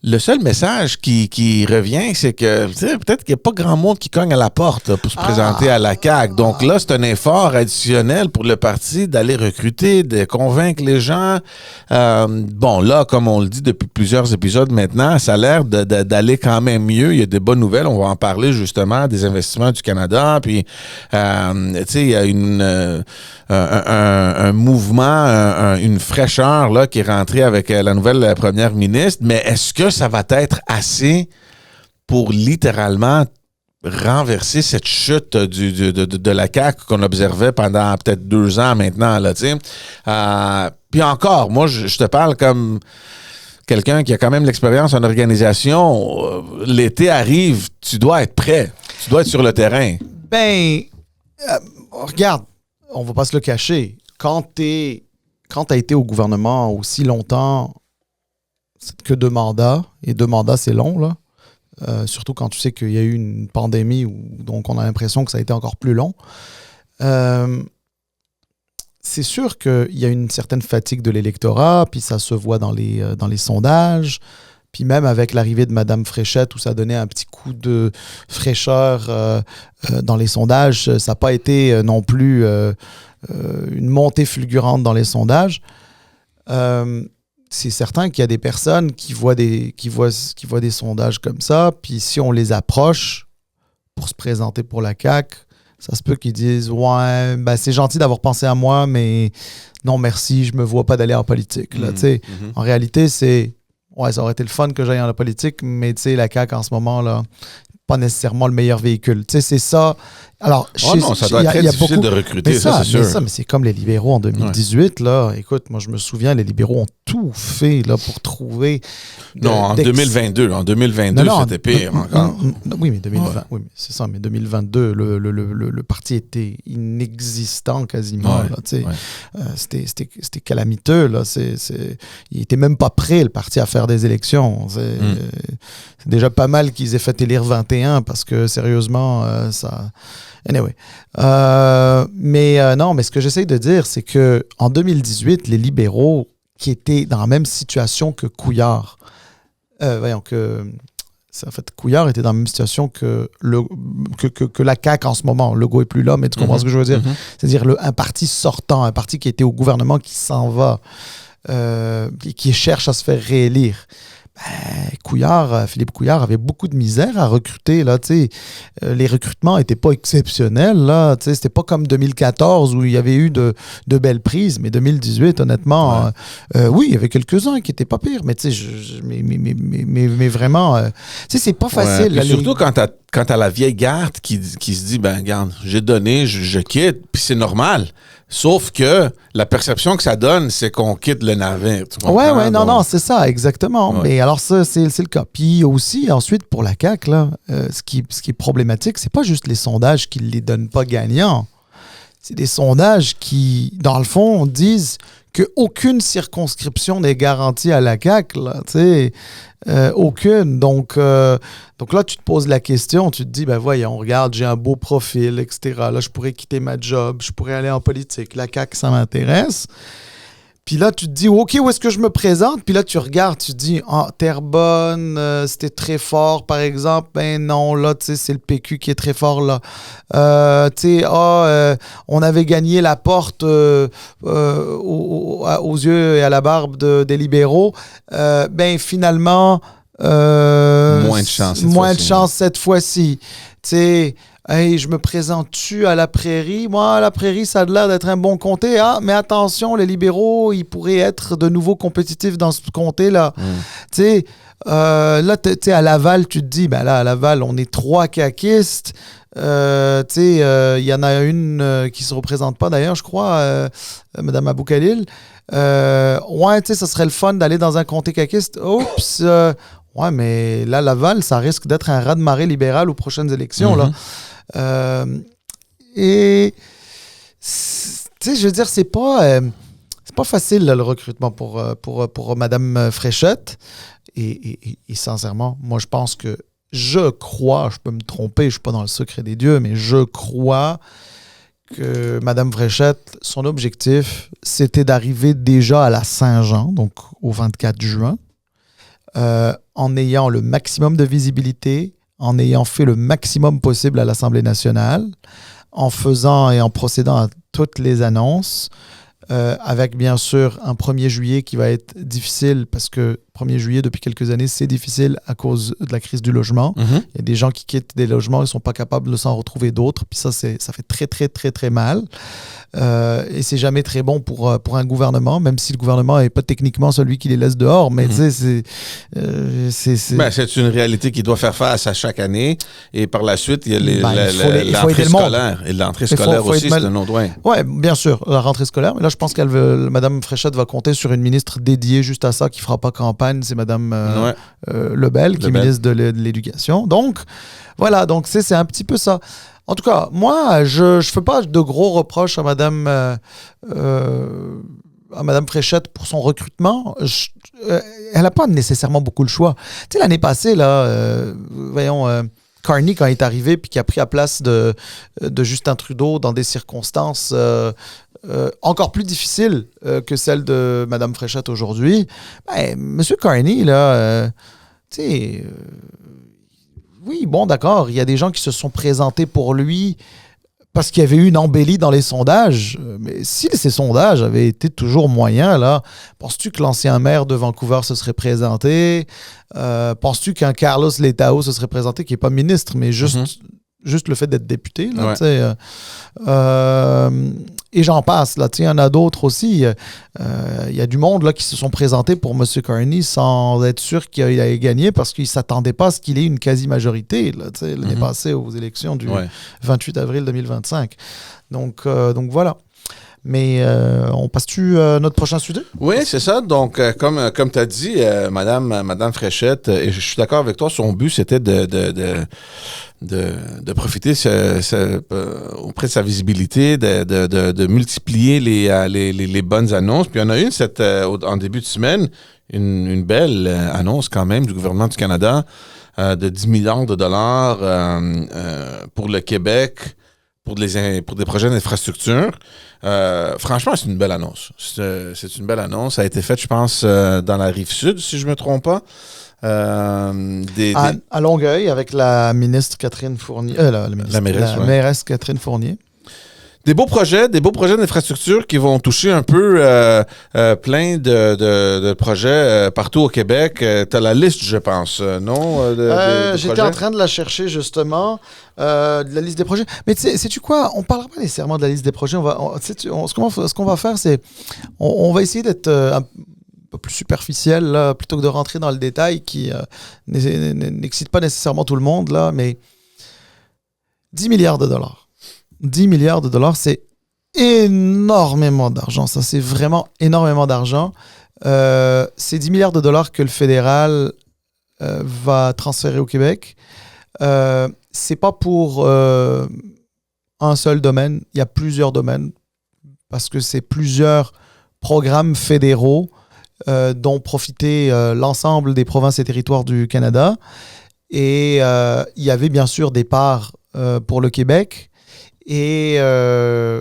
le seul message qui revient, c'est que peut-être qu'il n'y a pas grand monde qui cogne à la porte là, pour se présenter à la CAQ. Donc là, c'est un effort additionnel pour le parti d'aller recruter, de convaincre les gens. Bon, là, comme on le dit depuis plusieurs épisodes maintenant, ça a l'air d'aller quand même mieux. Il y a des bonnes nouvelles. On va en parler justement des investissements du Canada. Puis, tu sais, il y a un mouvement, une fraîcheur là, qui est rentrée avec la nouvelle première ministre. Mais est-ce que ça va être assez pour littéralement renverser cette chute de la CAQ qu'on observait pendant peut-être 2 ans maintenant, là, tu sais. Puis encore, moi, je te parle comme quelqu'un qui a quand même l'expérience en organisation. L'été arrive, tu dois être prêt. Tu dois être sur le terrain. Ben, regarde, on va pas se le cacher. Quand t'as été au gouvernement aussi longtemps que 2 mandats, et 2 mandats, c'est long, là. Surtout quand tu sais qu'il y a eu une pandémie, donc on a l'impression que ça a été encore plus long. C'est sûr qu'il y a une certaine fatigue de l'électorat, puis ça se voit dans les sondages. Puis même avec l'arrivée de Mme Fréchette, où ça donnait un petit coup de fraîcheur dans les sondages, ça n'a pas été non plus une montée fulgurante dans les sondages. C'est certain qu'il y a des personnes qui voient des sondages comme ça, puis si on les approche pour se présenter pour la CAQ, ça se peut qu'ils disent « Ouais, ben c'est gentil d'avoir pensé à moi, mais non merci, je me vois pas d'aller en politique. » En réalité, c'est « Ouais, ça aurait été le fun que j'aille en politique, mais tu sais, la CAQ en ce moment, là, pas nécessairement le meilleur véhicule. » Tu sais, c'est ça. Alors, non, ça doit être très difficile de recruter, ça, c'est sûr. Mais c'est comme les libéraux en 2018, là. Écoute, moi, je me souviens, les libéraux ont tout fait, là, pour trouver... Non, en 2022. En 2022, c'était pire encore. Oui, mais 2020, oui, mais c'est ça. Mais 2022, le parti était inexistant quasiment, là, tu sais. C'était calamiteux, là. Il était même pas prêt, le parti, à faire des élections. C'est déjà pas mal qu'ils aient fait élire 21, parce que, sérieusement, ça... Anyway. Non, mais ce que j'essaie de dire, c'est qu'en 2018, les libéraux qui étaient dans la même situation que Couillard, en fait, Couillard était dans la même situation que la CAQ en ce moment. Legault n'est plus là, mais tu comprends ce que je veux dire? C'est-à-dire un parti sortant, un parti qui était au gouvernement qui s'en va, qui cherche à se faire réélire. Philippe Couillard avait beaucoup de misère à recruter. Là, les recrutements n'étaient pas exceptionnels. Là, c'était pas comme 2014 où il y avait eu de belles prises, mais 2018, honnêtement, oui, il y avait quelques-uns qui n'étaient pas pires, mais, mais vraiment, c'est pas facile. Là, surtout quand t'as la vieille garde qui se dit, ben regarde, j'ai donné, je quitte, puis c'est normal. Sauf que la perception que ça donne, c'est qu'on quitte le navire. Non, c'est ça, exactement. Ouais. Mais alors ça, c'est le cas. Puis aussi, ensuite, pour la CAQ, là, ce qui est problématique, c'est pas juste les sondages qui ne les donnent pas gagnants. C'est des sondages qui, dans le fond, disent qu'aucune circonscription n'est garantie à la CAQ, là, aucune. Donc là, tu te poses la question, tu te dis, ben voyons, regarde, j'ai un beau profil, etc. Là, je pourrais quitter ma job, je pourrais aller en politique. La CAQ, ça m'intéresse. Puis là, tu te dis, OK, où est-ce que je me présente? Puis là, tu regardes, tu te dis, Terrebonne, c'était très fort, par exemple. Ben non, là, tu sais, c'est le PQ qui est très fort, là. On avait gagné la porte aux yeux et à la barbe des libéraux. Ben finalement... moins de chance cette fois-ci. Tu sais... Hey, je me présente-tu à la Prairie? Moi, la Prairie, ça a l'air d'être un bon comté. Ah, mais attention, les libéraux, ils pourraient être de nouveau compétitifs dans ce comté-là. Tu sais, là, à Laval, tu te dis, ben là, à Laval, on est 3 caquistes. Tu sais, il y en a une qui ne se représente pas, d'ailleurs, je crois, Mme Abou-Khalil. Ouais, tu sais, ça serait le fun d'aller dans un comté caquiste. Oups! Ouais, mais là, Laval, ça risque d'être un raz-de-marée libéral aux prochaines élections, là. Et, tu sais, je veux dire, c'est pas facile, là, le recrutement pour Mme Fréchette. Et sincèrement, moi, je pense que je crois, je peux me tromper, je ne suis pas dans le secret des dieux, mais je crois que Mme Fréchette, son objectif, c'était d'arriver déjà à la Saint-Jean, donc au 24 juin, en ayant le maximum de visibilité, en ayant fait le maximum possible à l'Assemblée nationale, en faisant et en procédant à toutes les annonces, avec bien sûr un 1er juillet qui va être difficile parce que 1er juillet, depuis quelques années, c'est difficile à cause de la crise du logement. Mm-hmm. Il y a des gens qui quittent des logements, ils ne sont pas capables de s'en retrouver d'autres. Puis ça fait très, très, très, très mal. Et c'est jamais très bon pour un gouvernement, même si le gouvernement n'est pas techniquement celui qui les laisse dehors. Mais tu sais, c'est une réalité qui doit faire face à chaque année. Et par la suite, il y a l'entrée scolaire. Et l'entrée scolaire aussi, c'est un autre. Oui, bien sûr, la rentrée scolaire. Mais là, je pense Mme Fréchette va compter sur une ministre dédiée juste à ça, qui ne fera pas campagne. C'est Mme Lebel, qui est ministre de l'Éducation. Donc, voilà, donc c'est un petit peu ça. En tout cas, moi, je ne fais pas de gros reproches à Mme Fréchette pour son recrutement. Elle n'a pas nécessairement beaucoup le choix. Tu sais, l'année passée, là, Carney, quand il est arrivé puis qui a pris la place de Justin Trudeau dans des circonstances encore plus difficiles que celles de Mme Fréchette aujourd'hui, M. Carney, là, tu sais... oui, bon, d'accord, il y a des gens qui se sont présentés pour lui parce qu'il y avait eu une embellie dans les sondages. Mais si ces sondages avaient été toujours moyens, là, penses-tu que l'ancien maire de Vancouver se serait présenté? Penses-tu qu'un Carlos Letao se serait présenté, qui n'est pas ministre, mais juste le fait d'être député, là, et j'en passe, là, il y en a d'autres aussi. Il y a du monde là, qui se sont présentés pour M. Carney sans être sûr qu'il allait gagner parce qu'ils ne s'attendaient pas à ce qu'il ait une quasi-majorité l'année passée aux élections du 28 avril 2025. Donc voilà. Mais on passe-tu à notre prochain sujet? Oui, c'est ça. Donc, comme tu as dit, Madame Fréchette, et je suis d'accord avec toi, son but, c'était de profiter auprès de sa visibilité, de multiplier les bonnes annonces. Puis, il y en a une en début de semaine, une belle annonce quand même du gouvernement du Canada de 10 millions de dollars pour le Québec, pour des projets d'infrastructure. Franchement, c'est une belle annonce. C'est une belle annonce. Ça a été fait, je pense, dans la Rive-Sud, si je ne me trompe pas. À Longueuil, avec la ministre Catherine Fournier. La mairesse Catherine Fournier. Des beaux projets d'infrastructure qui vont toucher un peu plein de projets partout au Québec. Tu as la liste, je pense, non? J'étais en train de la chercher, justement, de la liste des projets. Mais sais-tu quoi? On ne parlera pas nécessairement de la liste des projets. Ce qu'on va faire, c'est... On va essayer d'être un peu plus superficiel, là, plutôt que de rentrer dans le détail qui n'excite pas nécessairement tout le monde, là, mais 10 milliards de dollars. 10 milliards de dollars, c'est énormément d'argent. Ça, c'est vraiment énormément d'argent. C'est 10 milliards de dollars que le fédéral va transférer au Québec. C'est pas pour un seul domaine. Il y a plusieurs domaines parce que c'est plusieurs programmes fédéraux dont profitaient l'ensemble des provinces et territoires du Canada. Et il y avait bien sûr des parts pour le Québec. Et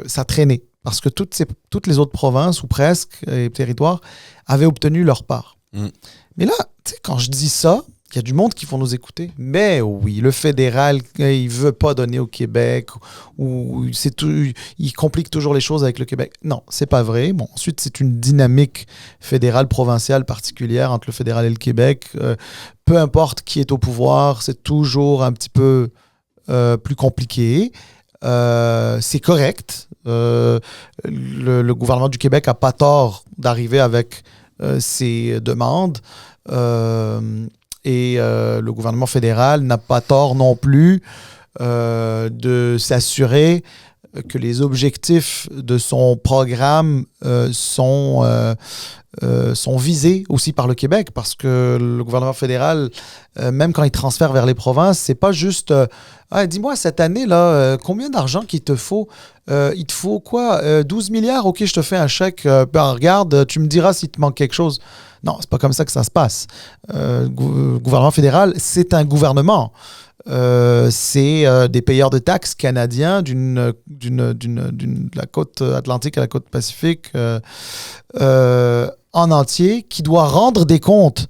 ça traînait, parce que toutes les autres provinces, ou presque, et territoires, avaient obtenu leur part. Mais là, tu sais, quand je dis ça, il y a du monde qui vont nous écouter. Mais oui, le fédéral, il ne veut pas donner au Québec, ou il complique toujours les choses avec le Québec. Non, c'est pas vrai. Bon, ensuite, c'est une dynamique fédérale, provinciale particulière entre le fédéral et le Québec. Peu importe qui est au pouvoir, c'est toujours un petit peu plus compliqué. C'est correct. Le gouvernement du Québec n'a pas tort d'arriver avec ses demandes. Et le gouvernement fédéral n'a pas tort non plus de s'assurer que les objectifs de son programme sont visés aussi par le Québec, parce que le gouvernement fédéral, même quand il transfère vers les provinces, c'est pas juste dis-moi cette année là, combien d'argent qu'il te faut? Il te faut quoi? 12 milliards? Ok, je te fais un chèque. Regarde, tu me diras s'il te manque quelque chose. Non, c'est pas comme ça que ça se passe. Le gouvernement fédéral, c'est un gouvernement. C'est des payeurs de taxes canadiens de la côte atlantique à la côte pacifique en entier qui doit rendre des comptes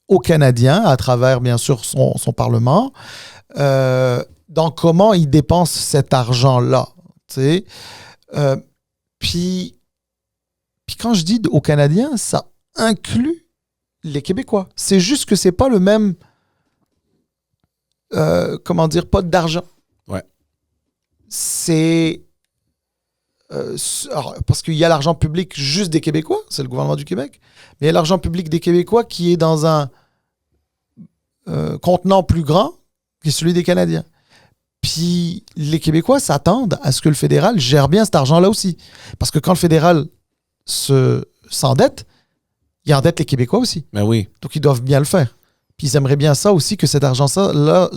aux Canadiens à travers, bien sûr, son Parlement dans comment ils dépensent cet argent-là. Puis quand je dis aux Canadiens, ça inclut les Québécois. C'est juste que c'est pas le même pot d'argent. Ouais. C'est parce qu'il y a l'argent public juste des Québécois, c'est le gouvernement du Québec, mais il y a l'argent public des Québécois qui est dans un contenant plus grand que celui des Canadiens. Puis les Québécois s'attendent à ce que le fédéral gère bien cet argent-là aussi. Parce que quand le fédéral s'endette, il endette les Québécois aussi. Ben oui. Donc ils doivent bien le faire. Puis ils aimeraient bien ça aussi, que cet argent-là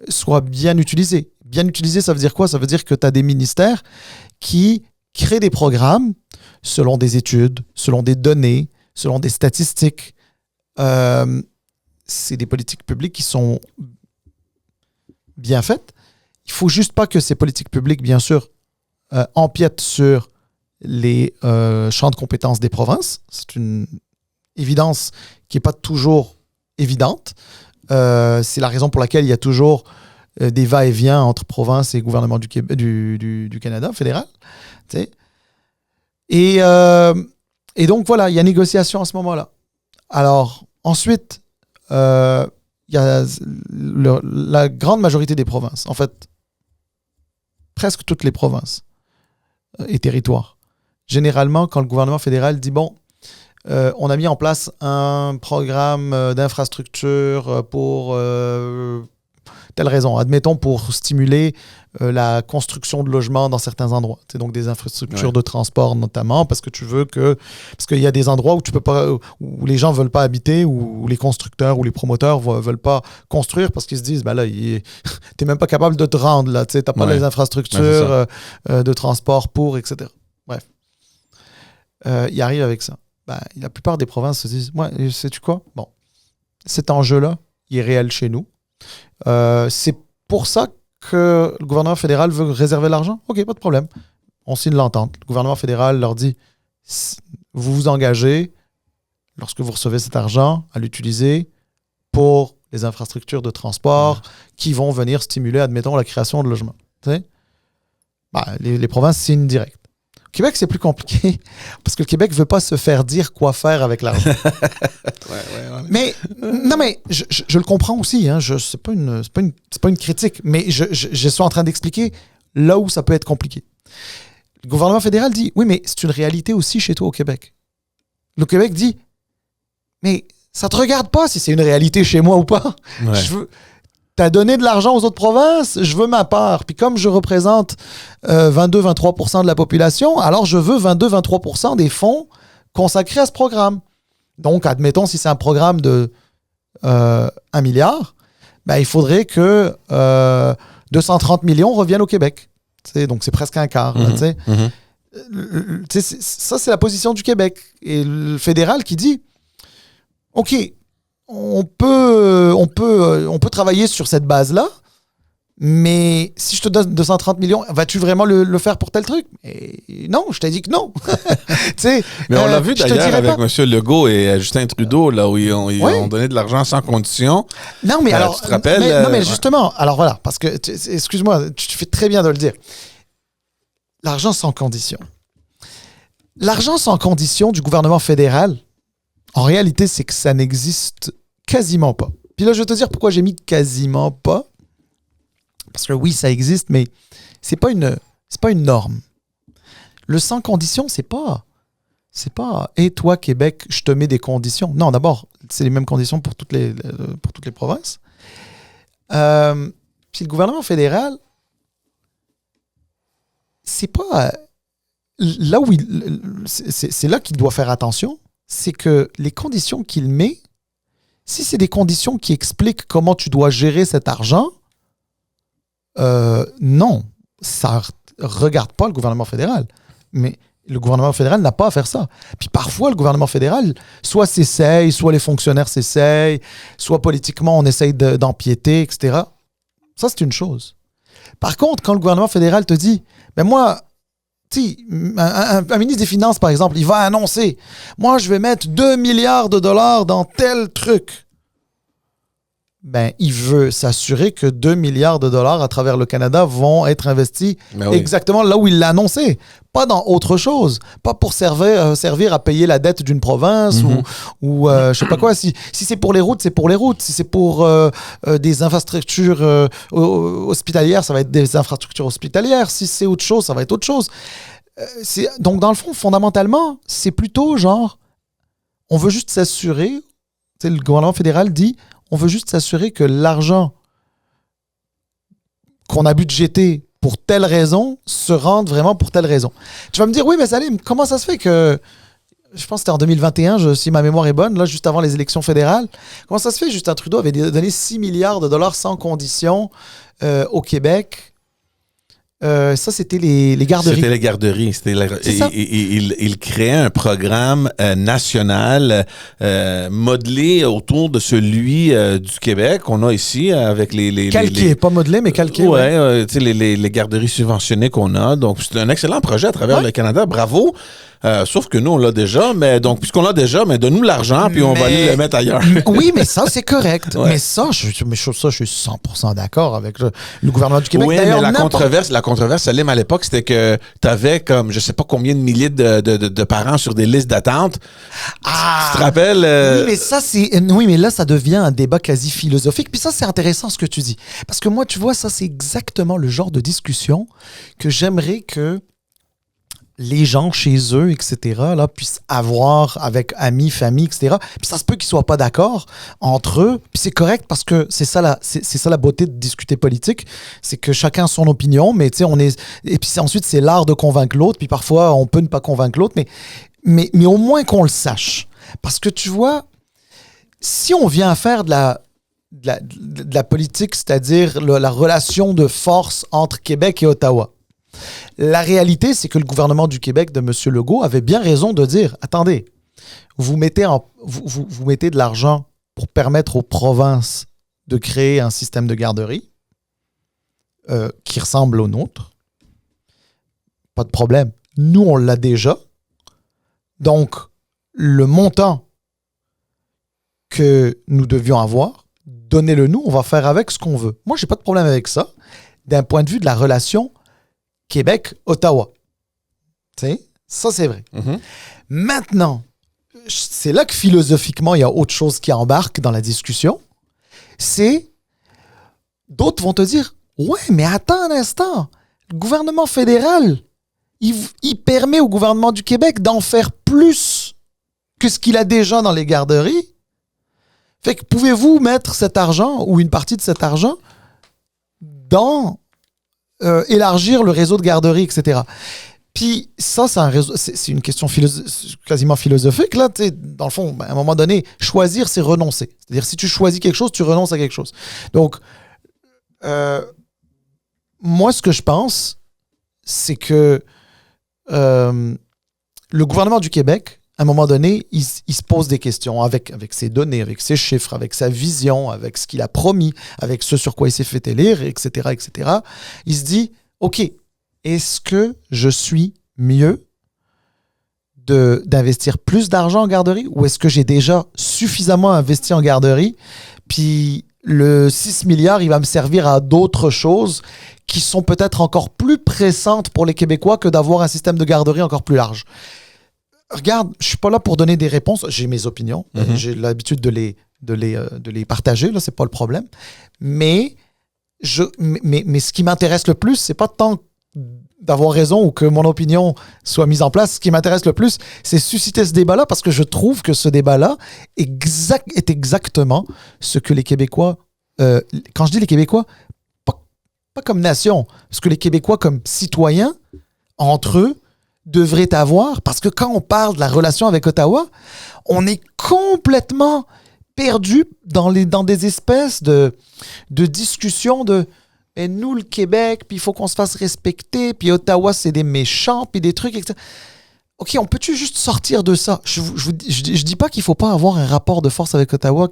soit bien utilisé. Bien utilisé, ça veut dire quoi? Ça veut dire que tu as des ministères qui créent des programmes selon des études, selon des données, selon des statistiques. C'est des politiques publiques qui sont bien faites. Il ne faut juste pas que ces politiques publiques, bien sûr, empiètent sur les champs de compétences des provinces. C'est une évidence qui n'est pas toujours évidente. C'est la raison pour laquelle il y a toujours des va-et-vient entre provinces et gouvernement du Canada fédéral. Et donc, voilà, il y a négociation à ce moment-là. Alors, ensuite, il y a la grande majorité des provinces, en fait, presque toutes les provinces et territoires. Généralement, quand le gouvernement fédéral dit, bon, on a mis en place un programme d'infrastructure pour telle raison, admettons pour stimuler la construction de logements dans certains endroits. C'est donc des infrastructures de transport notamment, parce que tu veux que... Parce qu'il y a des endroits où tu peux pas, où les gens veulent pas habiter, où les constructeurs ou les promoteurs veulent pas construire parce qu'ils se disent, ben là, t'es même pas capable de te rendre, là, tu sais, t'as pas les infrastructures de transport pour, etc. Bref. Ils arrivent avec ça. Ben, la plupart des provinces se disent, ouais, sais-tu quoi? Bon, cet enjeu-là, il est réel chez nous. C'est pour ça que le gouvernement fédéral veut réserver l'argent. OK, pas de problème. On signe l'entente. Le gouvernement fédéral leur dit, vous vous engagez, lorsque vous recevez cet argent, à l'utiliser pour les infrastructures de transport qui vont venir stimuler, admettons, la création de logements. Ben, les provinces signent direct. Au Québec, c'est plus compliqué parce que le Québec ne veut pas se faire dire quoi faire avec l'argent. Mais non, mais je le comprends aussi. Hein, c'est pas une critique, mais je suis en train d'expliquer là où ça peut être compliqué. Le gouvernement fédéral dit, oui, mais c'est une réalité aussi chez toi au Québec. Le Québec dit, mais ça te regarde pas si c'est une réalité chez moi ou pas. Ouais. T'as donné de l'argent aux autres provinces, je veux ma part. Puis comme je représente 22-23% de la population, alors je veux 22-23% des fonds consacrés à ce programme. Donc, admettons, si c'est un programme de 1 milliard, ben, il faudrait que 230 millions reviennent au Québec. Donc, c'est presque un quart. Ça, c'est la position du Québec. Et le fédéral qui dit, OK, on peut travailler sur cette base-là, mais si je te donne 230 millions, vas-tu vraiment le faire pour tel truc? Et non, je t'ai dit que non. Mais on l'a vu d'ailleurs avec M. Legault et Justin Trudeau, là où ils ont donné de l'argent sans condition. Non, mais alors, tu te rappelles? Non, mais justement, alors voilà, parce que, excuse-moi, tu fais très bien de le dire. L'argent sans condition. L'argent sans condition du gouvernement fédéral, en réalité, c'est que ça n'existe quasiment pas. Puis là, je vais te dire pourquoi j'ai mis quasiment pas. Parce que oui, ça existe, mais c'est pas une norme. Le sans condition, c'est pas et toi, Québec, je te mets des conditions. Non, d'abord, c'est les mêmes conditions pour toutes les provinces. Puis le gouvernement fédéral, c'est pas là où c'est là qu'il doit faire attention. C'est que les conditions qu'il met, si c'est des conditions qui expliquent comment tu dois gérer cet argent, non, ça regarde pas le gouvernement fédéral. Mais Le gouvernement fédéral n'a pas à faire ça. Puis parfois, le gouvernement fédéral, soit s'essaye, soit les fonctionnaires s'essayent, soit politiquement, on essaye d'empiéter, etc. Ça, c'est une chose. Par contre, quand le gouvernement fédéral te dit, ben moi, un ministre des Finances, par exemple, il va annoncer, moi, je vais mettre 2 milliards de dollars dans tel truc. Ben, il veut s'assurer que 2 milliards de dollars à travers le Canada vont être investis exactement là où il l'a annoncé. Pas dans autre chose. Pas pour servir à payer la dette d'une province ou je sais pas quoi. Si c'est pour les routes, c'est pour les routes. Si c'est pour des infrastructures hospitalières, ça va être des infrastructures hospitalières. Si c'est autre chose, ça va être autre chose. Donc, dans le fond, fondamentalement, c'est plutôt genre, on veut juste s'assurer, le gouvernement fédéral dit, on veut juste s'assurer que l'argent qu'on a budgété pour telle raison se rende vraiment pour telle raison. Tu vas me dire, oui, mais Salim, comment ça se fait que, je pense que c'était en 2021, si ma mémoire est bonne, là, juste avant les élections fédérales, comment ça se fait que Justin Trudeau avait donné 6 milliards de dollars sans condition au Québec? Ça, c'était les garderies. C'était les garderies. Il créait un programme national modelé autour de celui du Québec qu'on a ici avec calqué, pas modelé, mais calqué. Ouais. Les garderies subventionnées qu'on a. Donc, c'est un excellent projet à travers le Canada. Bravo. Sauf que nous, on l'a déjà, mais donc, puisqu'on l'a déjà, mais donne-nous l'argent, puis on va aller le mettre ailleurs. Oui, mais ça, c'est correct. Ouais. Mais ça, je suis 100% d'accord avec le gouvernement du Québec. Oui, mais la controverse, Salim, à l'époque, c'était que tu avais comme, je sais pas combien de milliers de parents sur des listes d'attente. Ah! Tu te rappelles? Oui, mais ça, oui, mais là, ça devient un débat quasi philosophique. Puis ça, c'est intéressant ce que tu dis. Parce que moi, tu vois, ça, c'est exactement le genre de discussion que j'aimerais que les gens chez eux, etc., là, puissent avoir avec amis, famille, etc. Puis ça se peut qu'ils soient pas d'accord entre eux. Puis c'est correct parce que c'est ça la beauté de discuter politique, c'est que chacun a son opinion, mais tu sais, et puis ensuite, c'est l'art de convaincre l'autre, puis parfois, on peut ne pas convaincre l'autre, mais au moins qu'on le sache. Parce que tu vois, si on vient à faire de la politique, c'est-à-dire la relation de force entre Québec et Ottawa, la réalité, c'est que le gouvernement du Québec de M. Legault avait bien raison de dire, attendez, vous mettez de l'argent pour permettre aux provinces de créer un système de garderie qui ressemble au nôtre. Pas de problème. Nous, on l'a déjà. Donc, le montant que nous devions avoir, donnez-le nous, on va faire avec ce qu'on veut. Moi, j'ai pas de problème avec ça, d'un point de vue de la relation Québec-Ottawa. Tu sais, ça, c'est vrai. Mm-hmm. Maintenant, c'est là que philosophiquement, il y a autre chose qui embarque dans la discussion. C'est, d'autres vont te dire, ouais, mais attends un instant, le gouvernement fédéral, il permet au gouvernement du Québec d'en faire plus que ce qu'il a déjà dans les garderies. Fait que pouvez-vous mettre cet argent ou une partie de cet argent dans élargir le réseau de garderies, etc. Puis ça, c'est une question quasiment philosophique. Là, dans le fond, à un moment donné, choisir, c'est renoncer. C'est-à-dire, si tu choisis quelque chose, tu renonces à quelque chose. Donc, moi, ce que je pense, c'est que le gouvernement du Québec, à un moment donné, il se pose des questions avec ses données, avec ses chiffres, avec sa vision, avec ce qu'il a promis, avec ce sur quoi il s'est fait élire, etc., etc. Il se dit, OK, est-ce que je suis mieux d'investir plus d'argent en garderie ou est-ce que j'ai déjà suffisamment investi en garderie puis le 6 milliards, il va me servir à d'autres choses qui sont peut-être encore plus pressantes pour les Québécois que d'avoir un système de garderie encore plus large. Regarde, je suis pas là pour donner des réponses. J'ai mes opinions. Mm-hmm. J'ai l'habitude de les partager. Là, c'est pas le problème. Mais ce qui m'intéresse le plus, c'est pas tant d'avoir raison ou que mon opinion soit mise en place. Ce qui m'intéresse le plus, c'est susciter ce débat-là parce que je trouve que ce débat-là est exactement ce que les Québécois... quand je dis les Québécois, pas comme nation, parce que les Québécois comme citoyens, entre eux, devrait avoir, parce que quand on parle de la relation avec Ottawa, on est complètement perdu dans des espèces de discussions de « nous, le Québec, puis il faut qu'on se fasse respecter, puis Ottawa, c'est des méchants, puis des trucs, etc. » OK, on peut-tu juste sortir de ça? Je dis pas qu'il faut pas avoir un rapport de force avec Ottawa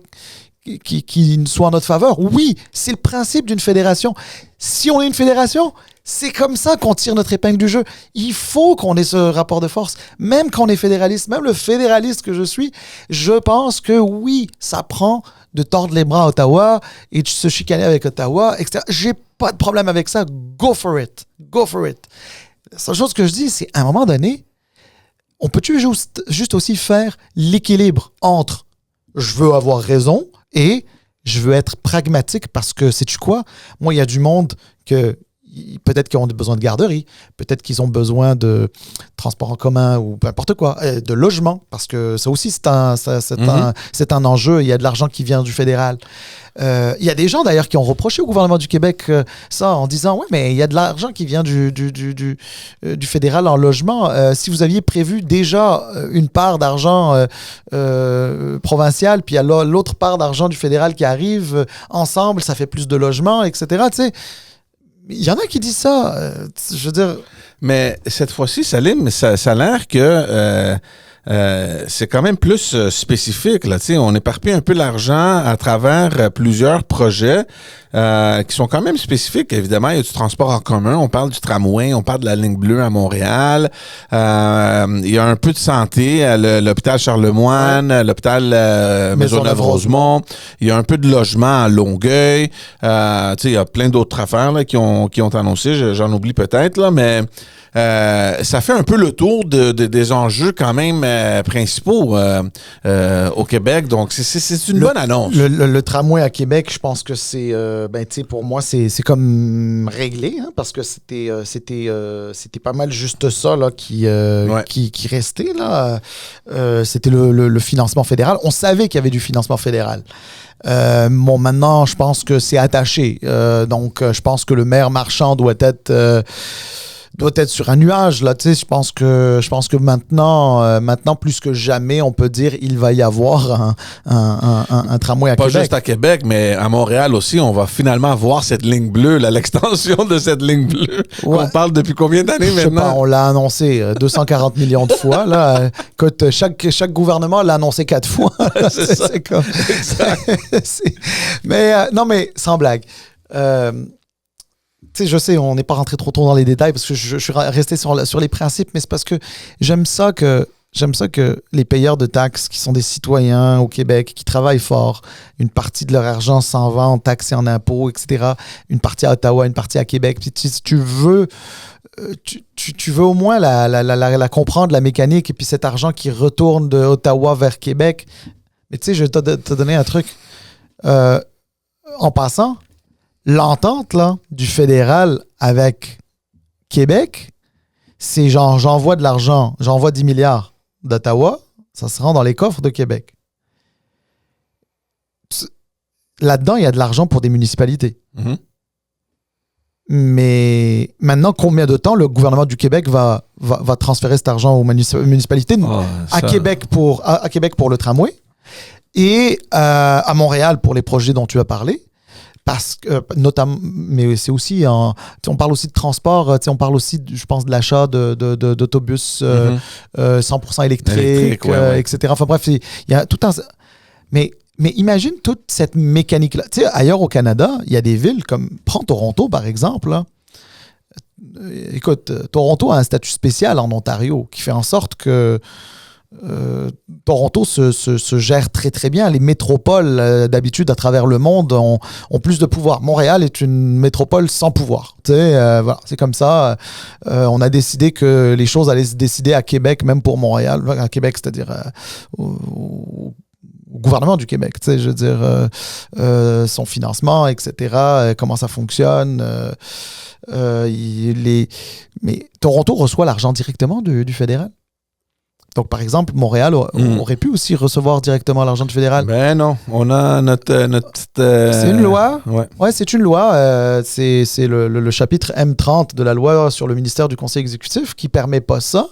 qui soit en notre faveur. Oui, c'est le principe d'une fédération. Si on est une fédération, c'est comme ça qu'on tire notre épingle du jeu. Il faut qu'on ait ce rapport de force. Même quand on est fédéraliste, même le fédéraliste que je suis, je pense que oui, ça prend de tordre les bras à Ottawa et de se chicaner avec Ottawa, etc. J'ai pas de problème avec ça. Go for it. Go for it. La seule chose que je dis, c'est à un moment donné, on peut-tu juste aussi faire l'équilibre entre je veux avoir raison et je veux être pragmatique parce que, sais-tu quoi? Moi, il y a du monde que peut-être qu'ils ont besoin de garderie, peut-être qu'ils ont besoin de transport en commun ou peu importe quoi, de logement, parce que ça aussi, c'est un enjeu. Il y a de l'argent qui vient du fédéral. Il y a des gens d'ailleurs qui ont reproché au gouvernement du Québec ça en disant ouais, mais il y a de l'argent qui vient du fédéral en logement. Si vous aviez prévu déjà une part d'argent provincial, puis il y a l'autre part d'argent du fédéral qui arrive ensemble, ça fait plus de logements, etc. Tu sais, il y en a qui disent ça. Je veux dire. Mais cette fois-ci, Salim, ça a l'air que c'est quand même plus spécifique. Là, on éparpille un peu l'argent à travers plusieurs projets qui sont quand même spécifiques. Évidemment, il y a du transport en commun. On parle du tramway, on parle de la ligne bleue à Montréal. Il y a un peu de santé, l'hôpital Charlemagne, l'hôpital Maisonneuve-Rosemont. Il y a un peu de logement à Longueuil. Il y a plein d'autres affaires là, qui ont annoncé. J'en oublie peut-être, là, mais ça fait un peu le tour des enjeux quand même principaux au Québec. Donc, c'est une bonne annonce. Le tramway à Québec, je pense que c'est... pour moi, c'est comme réglé, hein, parce que c'était pas mal juste ça là, qui restait. Là. C'était le financement fédéral. On savait qu'il y avait du financement fédéral. Maintenant, je pense que c'est attaché. Donc, je pense que le maire Marchand doit être sur un nuage là, tu sais. Je pense que maintenant plus que jamais, on peut dire il va y avoir un tramway à Québec. Pas juste à Québec, mais à Montréal aussi, on va finalement voir cette ligne bleue, là, l'extension de cette ligne bleue. Ouais. On parle depuis combien d'années maintenant? Je sais pas, on l'a annoncé 240 millions de fois là. Écoute, chaque gouvernement l'a annoncé 4 fois. C'est ça. C'est comme... mais non, mais sans blague. Tu sais, je sais, on n'est pas rentré trop tôt dans les détails parce que je suis resté sur les principes, mais c'est parce que j'aime ça que les payeurs de taxes qui sont des citoyens au Québec, qui travaillent fort, une partie de leur argent s'en va en taxes et en impôts, etc. Une partie à Ottawa, une partie à Québec. Puis si tu veux... Tu veux au moins la comprendre, la mécanique, et puis cet argent qui retourne de Ottawa vers Québec. Mais tu sais, je vais te donner un truc. En passant, l'entente là, du fédéral avec Québec, c'est genre j'envoie de l'argent, j'envoie 10 milliards d'Ottawa, ça se rend dans les coffres de Québec. Là-dedans, il y a de l'argent pour des municipalités. Mm-hmm. Mais maintenant, combien de temps le gouvernement du Québec va transférer cet argent aux municipalités? À Québec pour le tramway et à Montréal pour les projets dont tu as parlé. Parce que, notamment, mais c'est aussi, on parle aussi de transport, on parle aussi, je pense, de l'achat d'autobus 100% électriques, etc. Enfin bref, il y a tout un... Mais imagine toute cette mécanique-là. Tu sais, ailleurs au Canada, il y a des villes comme... Prends Toronto, par exemple. Là. Écoute, Toronto a un statut spécial en Ontario qui fait en sorte que Toronto se gère très très bien. Les métropoles d'habitude à travers le monde ont plus de pouvoir. Montréal est une métropole sans pouvoir. Tu sais, voilà, c'est comme ça. On a décidé que les choses allaient se décider à Québec, même pour Montréal. À Québec, c'est-à-dire au gouvernement du Québec. Tu sais, je veux dire, son financement, etc. Comment ça fonctionne. Mais Toronto reçoit l'argent directement du fédéral. Donc, par exemple, Montréal aurait pu aussi recevoir directement l'argent du fédéral. Ben non, on a notre petite... C'est une loi. Ouais, c'est une loi. C'est le chapitre M30 de la loi sur le ministère du Conseil exécutif qui permet pas ça.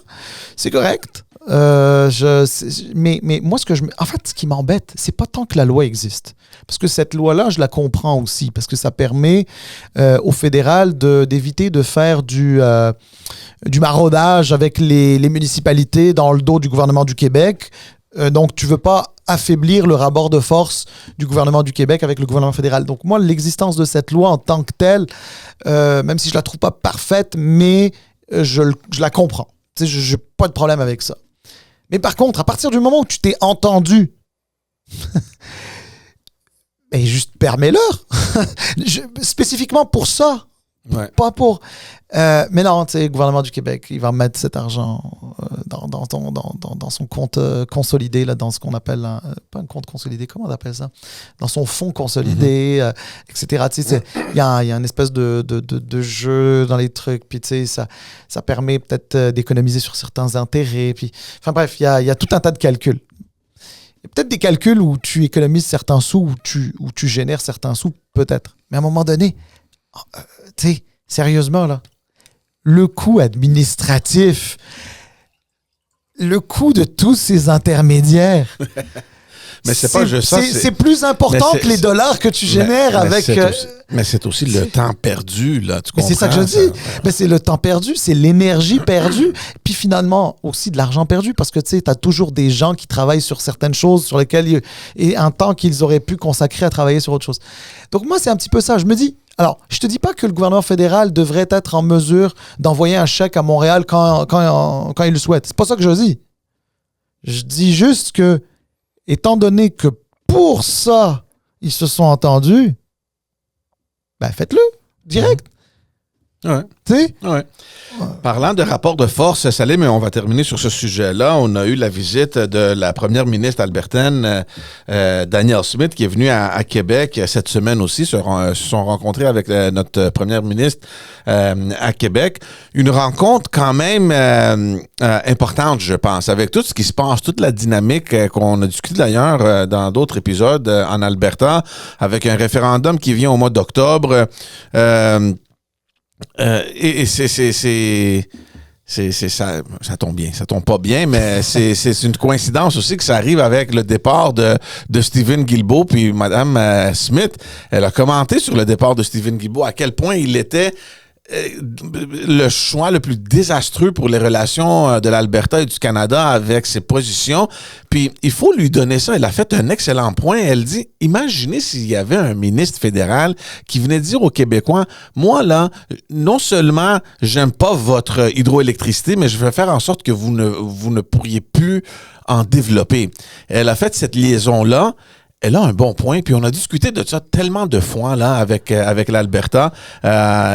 C'est correct. Mais moi, en fait, ce qui m'embête, c'est pas tant que la loi existe. Parce que cette loi-là, je la comprends aussi. Parce que ça permet au fédéral d'éviter de faire du maraudage avec les municipalités dans le dos du gouvernement du Québec. Donc, tu veux pas affaiblir le rapport de force du gouvernement du Québec avec le gouvernement fédéral. Donc, moi, l'existence de cette loi en tant que telle, même si je la trouve pas parfaite, mais je la comprends. Tu sais, je n'ai pas de problème avec ça. Mais par contre, à partir du moment où tu t'es entendu, ben juste permets-leur. Spécifiquement pour ça. Ouais. Pas pour... mais non, tu sais, le gouvernement du Québec, il va mettre cet argent dans son compte consolidé, là, dans ce qu'on appelle... pas un compte consolidé, comment on appelle ça? Dans son fonds consolidé, etc. Tu sais, il y a une espèce de jeu dans les trucs, puis tu sais, ça permet peut-être d'économiser sur certains intérêts. Puis... Enfin bref, il y a tout un tas de calculs. Il y a peut-être des calculs où tu économises certains sous, où tu génères certains sous, peut-être. Mais à un moment donné... tu sais, sérieusement, là, le coût administratif, le coût de tous ces intermédiaires, mais c'est pas juste ça. C'est plus important que les dollars que tu génères avec... Mais c'est aussi le temps perdu, là, tu comprends? C'est ça que je dis. Mais c'est le temps perdu, c'est l'énergie perdue, puis finalement aussi de l'argent perdu, parce que tu sais, t'as toujours des gens qui travaillent sur certaines choses sur lesquelles et un temps qu'ils auraient pu consacrer à travailler sur autre chose. Donc moi, c'est un petit peu ça. Je me dis, alors, je te dis pas que le gouvernement fédéral devrait être en mesure d'envoyer un chèque à Montréal quand il le souhaite. C'est pas ça que je dis. Je dis juste que, étant donné que pour ça, ils se sont entendus, ben faites-le, direct. Ouais. Tu sais? Ouais. Parlant de rapport de force, Salim, on va terminer sur ce sujet-là. On a eu la visite de la première ministre albertaine, Danielle Smith, qui est venue à Québec cette semaine aussi. Se sont rencontrés avec notre première ministre à Québec. Une rencontre quand même importante, je pense, avec tout ce qui se passe, toute la dynamique qu'on a discuté d'ailleurs dans d'autres épisodes en Alberta, avec un référendum qui vient au mois d'octobre. Et ça tombe bien, ça tombe pas bien, mais c'est une coïncidence aussi que ça arrive avec le départ de Stephen Guilbeault, puis Mme Smith, elle a commenté sur le départ de Stephen Guilbeault, à quel point il était le choix le plus désastreux pour les relations de l'Alberta et du Canada avec ses positions. Puis, il faut lui donner ça. Elle a fait un excellent point. Elle dit, imaginez s'il y avait un ministre fédéral qui venait dire aux Québécois, moi, là, non seulement j'aime pas votre hydroélectricité, mais je vais faire en sorte que vous ne pourriez plus en développer. Elle a fait cette liaison-là. Elle a un bon point, puis on a discuté de ça tellement de fois là avec l'Alberta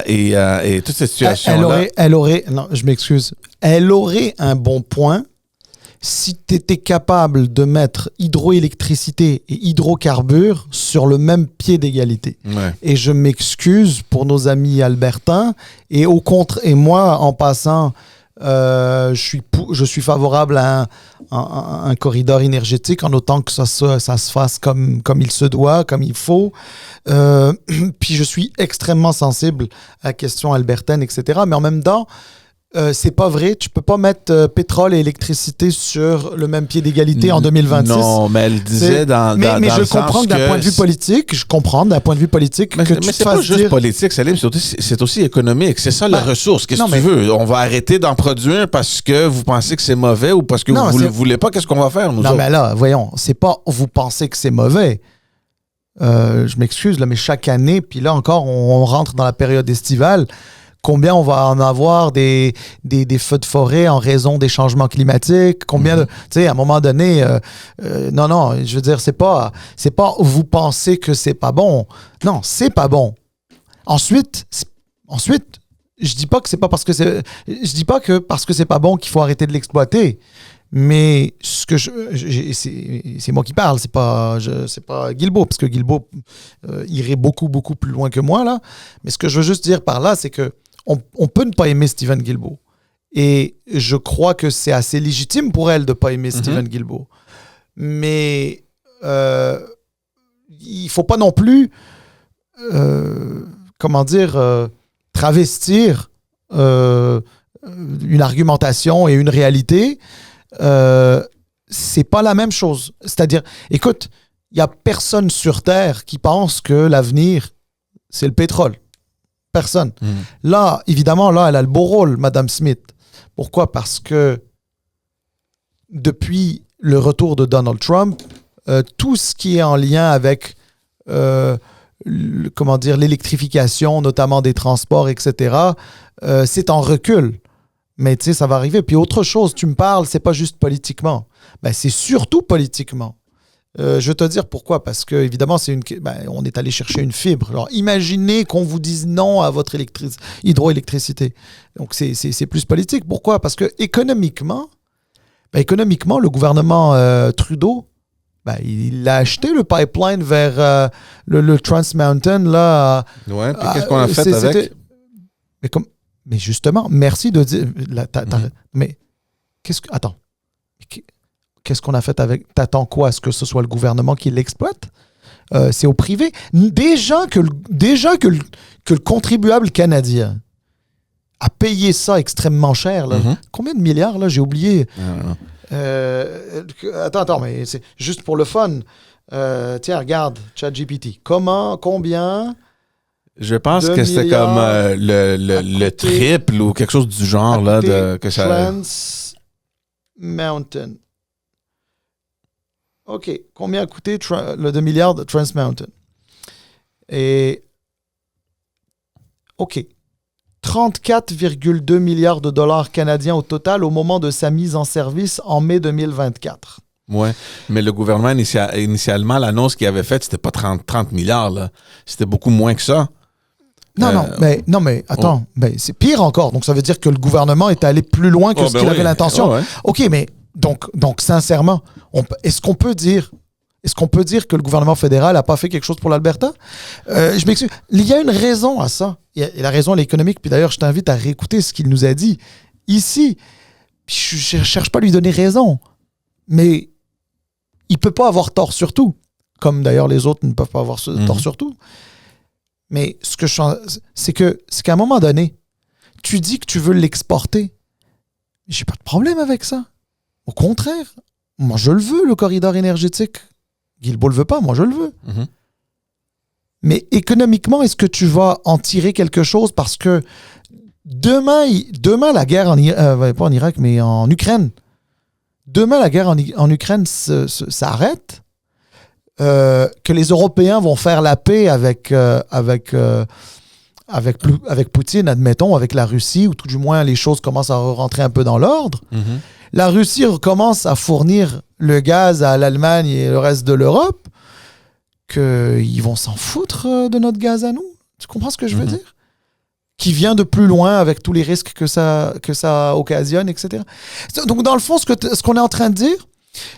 et toute cette situation-là. Non, je m'excuse. Elle aurait un bon point si tu étais capable de mettre hydroélectricité et hydrocarbures sur le même pied d'égalité. Ouais. Et je m'excuse pour nos amis albertains, et moi, en passant... je suis favorable à un corridor énergétique en autant que ça se fasse comme il se doit, comme il faut. Puis je suis extrêmement sensible à la question albertaine, etc. Mais en même temps, c'est pas vrai. Tu peux pas mettre pétrole et électricité sur le même pied d'égalité en 2026. Non, mais elle disait mais je comprends que d'un point de vue politique, mais c'est pas juste politique, Salim, c'est aussi économique. C'est ça la ressource. Qu'est-ce que tu veux? On va arrêter d'en produire parce que vous pensez que c'est mauvais ou parce que vous ne voulez pas? Qu'est-ce qu'on va faire, nous autres? Non, mais là, voyons, c'est pas vous pensez que c'est mauvais. Je m'excuse, là, mais chaque année, puis là encore, on rentre dans la période estivale. Combien on va en avoir des feux de forêt en raison des changements climatiques? Combien de... Tu sais, à un moment donné... non, je veux dire, c'est pas vous pensez que c'est pas bon. Non, c'est pas bon. Ensuite, je dis pas que c'est pas parce que c'est... Je dis pas que parce que c'est pas bon qu'il faut arrêter de l'exploiter. Mais ce que c'est moi qui parle, c'est pas Guilbeault, parce que Guilbeault irait beaucoup, beaucoup plus loin que moi, là. Mais ce que je veux juste dire par là, c'est que on peut ne pas aimer Stephen Guilbeault. Et je crois que c'est assez légitime pour elle de ne pas aimer Stephen Guilbeault. Mais il ne faut pas non plus, travestir une argumentation et une réalité c'est pas la même chose. C'est-à-dire, écoute, il y a personne sur Terre qui pense que l'avenir, c'est le pétrole. Personne. Là, évidemment, là, elle a le beau rôle, Madame Smith. Pourquoi? Parce que depuis le retour de Donald Trump, tout ce qui est en lien avec l'électrification, notamment des transports, etc., c'est en recul. Mais tu sais, ça va arriver. Puis autre chose, tu me parles, c'est pas juste politiquement. Ben, c'est surtout politiquement. Je vais te dire pourquoi. Parce que, évidemment, on est allé chercher une fibre. Alors, imaginez qu'on vous dise non à votre hydroélectricité. Donc, c'est plus politique. Pourquoi? Parce que économiquement, le gouvernement Trudeau, il a acheté le pipeline vers le Trans Mountain. Là, ouais, puis qu'est-ce qu'on a fait avec? Mais justement, merci de dire... Mais attends. Qu'est-ce qu'on a fait avec... T'attends quoi? Est-ce que ce soit le gouvernement qui l'exploite? C'est au privé. Déjà que le contribuable canadien a payé ça extrêmement cher. Là. Combien de milliards? Là, j'ai oublié. Attends, mais c'est juste pour le fun. Tiens, regarde, ChatGPT. Combien... Je pense que c'était comme le triple ou quelque chose du genre. Là, que ça... Trans Mountain. OK. Combien a coûté le 2 milliards de Trans Mountain? Et... OK. 34,2 milliards de dollars canadiens au total au moment de sa mise en service en mai 2024. Oui, mais le gouvernement, initialement, l'annonce qu'il avait faite, c'était pas 30 milliards. Là. C'était beaucoup moins que ça. Non, mais attends, c'est pire encore. Donc, ça veut dire que le gouvernement est allé plus loin que ce qu'il avait l'intention. Ouais. OK, mais donc sincèrement, est-ce qu'on peut dire que le gouvernement fédéral n'a pas fait quelque chose pour l'Alberta? Je m'excuse. Il y a une raison à ça. Et la raison, elle est économique. Puis d'ailleurs, je t'invite à réécouter ce qu'il nous a dit ici. Puis je ne cherche pas à lui donner raison. Mais il ne peut pas avoir tort sur tout. Comme d'ailleurs les autres ne peuvent pas avoir tort sur tout. Mais c'est qu'à un moment donné, tu dis que tu veux l'exporter. J'ai pas de problème avec ça. Au contraire, moi je le veux, le corridor énergétique. Guilbeault le veut pas, moi je le veux. Mais économiquement, est-ce que tu vas en tirer quelque chose? Parce que demain la guerre pas en Irak, mais en Ukraine. Demain, la guerre en Ukraine s'arrête. Que les Européens vont faire la paix avec Poutine, admettons, avec la Russie, ou tout du moins les choses commencent à rentrer un peu dans l'ordre. La Russie recommence à fournir le gaz à l'Allemagne et le reste de l'Europe, qu'ils vont s'en foutre de notre gaz à nous. Tu comprends ce que je veux dire? Qui vient de plus loin avec tous les risques que ça occasionne, etc. Donc, dans le fond, ce qu'on est en train de dire,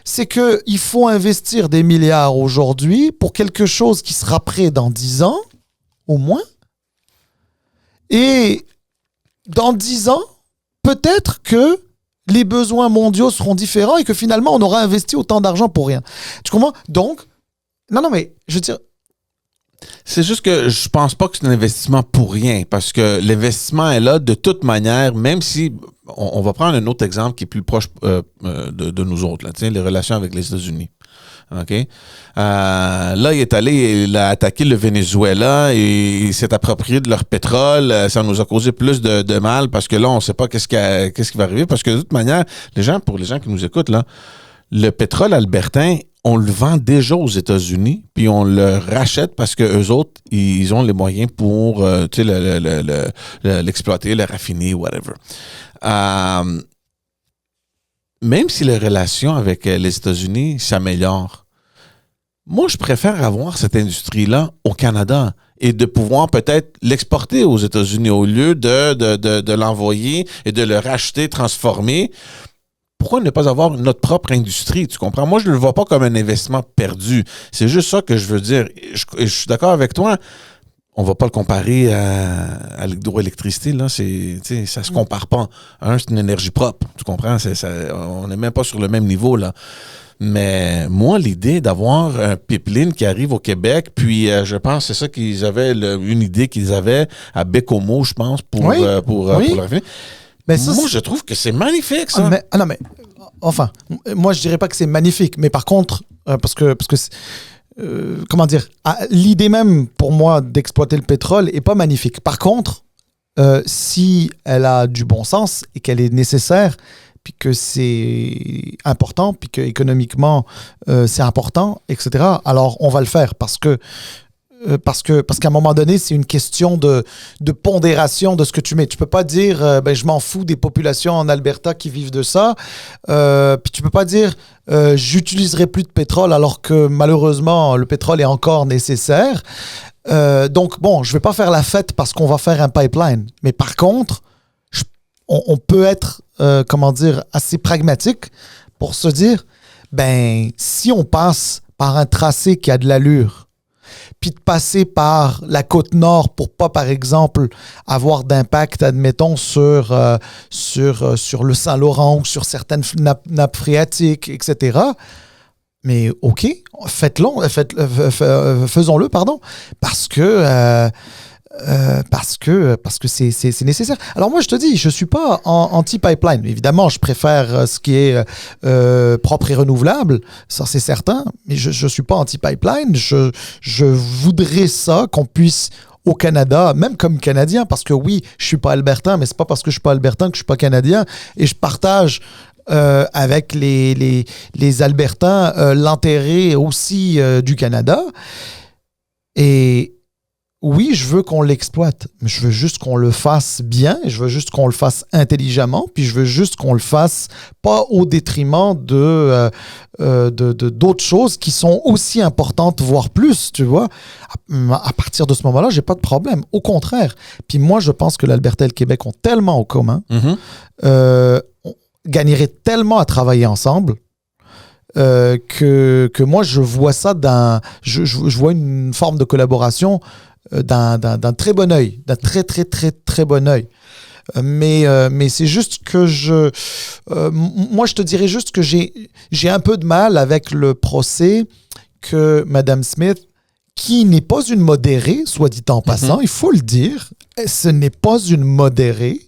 c'est qu'il faut investir des milliards aujourd'hui pour quelque chose qui sera prêt dans 10 ans, au moins. Et dans 10 ans, peut-être que les besoins mondiaux seront différents et que finalement, on aura investi autant d'argent pour rien. Tu comprends? Donc, non, mais je veux dire... C'est juste que je pense pas que c'est un investissement pour rien, parce que l'investissement est là de toute manière, même si... On va prendre un autre exemple qui est plus proche de nous autres, là, les relations avec les États-Unis. OK? Là, il a attaqué le Venezuela et il s'est approprié de leur pétrole. Ça nous a causé plus de mal parce que là, on ne sait pas qu'est-ce qui va arriver. Parce que de toute manière, pour les gens qui nous écoutent, là, le pétrole albertain, on le vend déjà aux États-Unis, puis on le rachète parce qu'eux autres, ils ont les moyens pour l'exploiter, le raffiner, whatever. Même si les relations avec les États-Unis s'améliorent, moi, je préfère avoir cette industrie-là au Canada et de pouvoir peut-être l'exporter aux États-Unis au lieu de l'envoyer et de le racheter, transformer. Pourquoi ne pas avoir notre propre industrie, tu comprends? Moi, je ne le vois pas comme un investissement perdu. C'est juste ça que je veux dire. Je suis d'accord avec toi. On ne va pas le comparer à l'hydroélectricité. Là. Ça ne se compare pas. C'est une énergie propre, tu comprends? On n'est même pas sur le même niveau, là. Mais moi, l'idée d'avoir un pipeline qui arrive au Québec, puis je pense que c'est ça qu'ils avaient, une idée qu'ils avaient à Bécomo, je pense, pour la raffiner. Mais ça, moi, je trouve que c'est magnifique, ça. Non, mais enfin, moi je dirais pas que c'est magnifique, mais par contre, parce que comment dire, l'idée même pour moi d'exploiter le pétrole est pas magnifique. Par contre, si elle a du bon sens et qu'elle est nécessaire, puis que c'est important, puis que économiquement c'est important, etc., alors on va le faire parce qu'à un moment donné, c'est une question de pondération de ce que tu mets. Tu peux pas dire, je m'en fous des populations en Alberta qui vivent de ça. Puis tu peux pas dire, j'utiliserai plus de pétrole alors que malheureusement, le pétrole est encore nécessaire. Donc, bon, je vais pas faire la fête parce qu'on va faire un pipeline. Mais par contre, on peut être, assez pragmatique pour se dire, si on passe par un tracé qui a de l'allure, puis de passer par la côte nord pour pas, par exemple, avoir d'impact, admettons, sur le Saint-Laurent ou sur certaines nappes phréatiques, etc. Mais OK, faisons-le, pardon, parce que c'est nécessaire. Alors moi, je te dis, je suis pas anti-pipeline. Évidemment, je préfère ce qui est propre et renouvelable, ça c'est certain, mais je suis pas anti-pipeline. Je voudrais ça, qu'on puisse au Canada, même comme Canadien, parce que oui, je suis pas albertain, mais c'est pas parce que je suis pas albertain que je suis pas Canadien, et je partage avec les Albertains l'intérêt aussi du Canada. Et oui, je veux qu'on l'exploite, mais je veux juste qu'on le fasse bien, je veux juste qu'on le fasse intelligemment, puis je veux juste qu'on le fasse pas au détriment d'autres choses qui sont aussi importantes, voire plus, tu vois. À partir de ce moment-là, j'ai pas de problème. Au contraire. Puis moi, je pense que l'Alberta et le Québec ont tellement en commun, on gagnerait tellement à travailler ensemble. Que moi, je vois ça je vois une forme de collaboration d'un très bon œil, d'un très, très, très, très bon œil. Mais c'est juste que moi, je te dirais juste que j'ai un peu de mal avec le procès que Mme Smith, qui n'est pas une modérée, soit dit en passant, il faut le dire, ce n'est pas une modérée,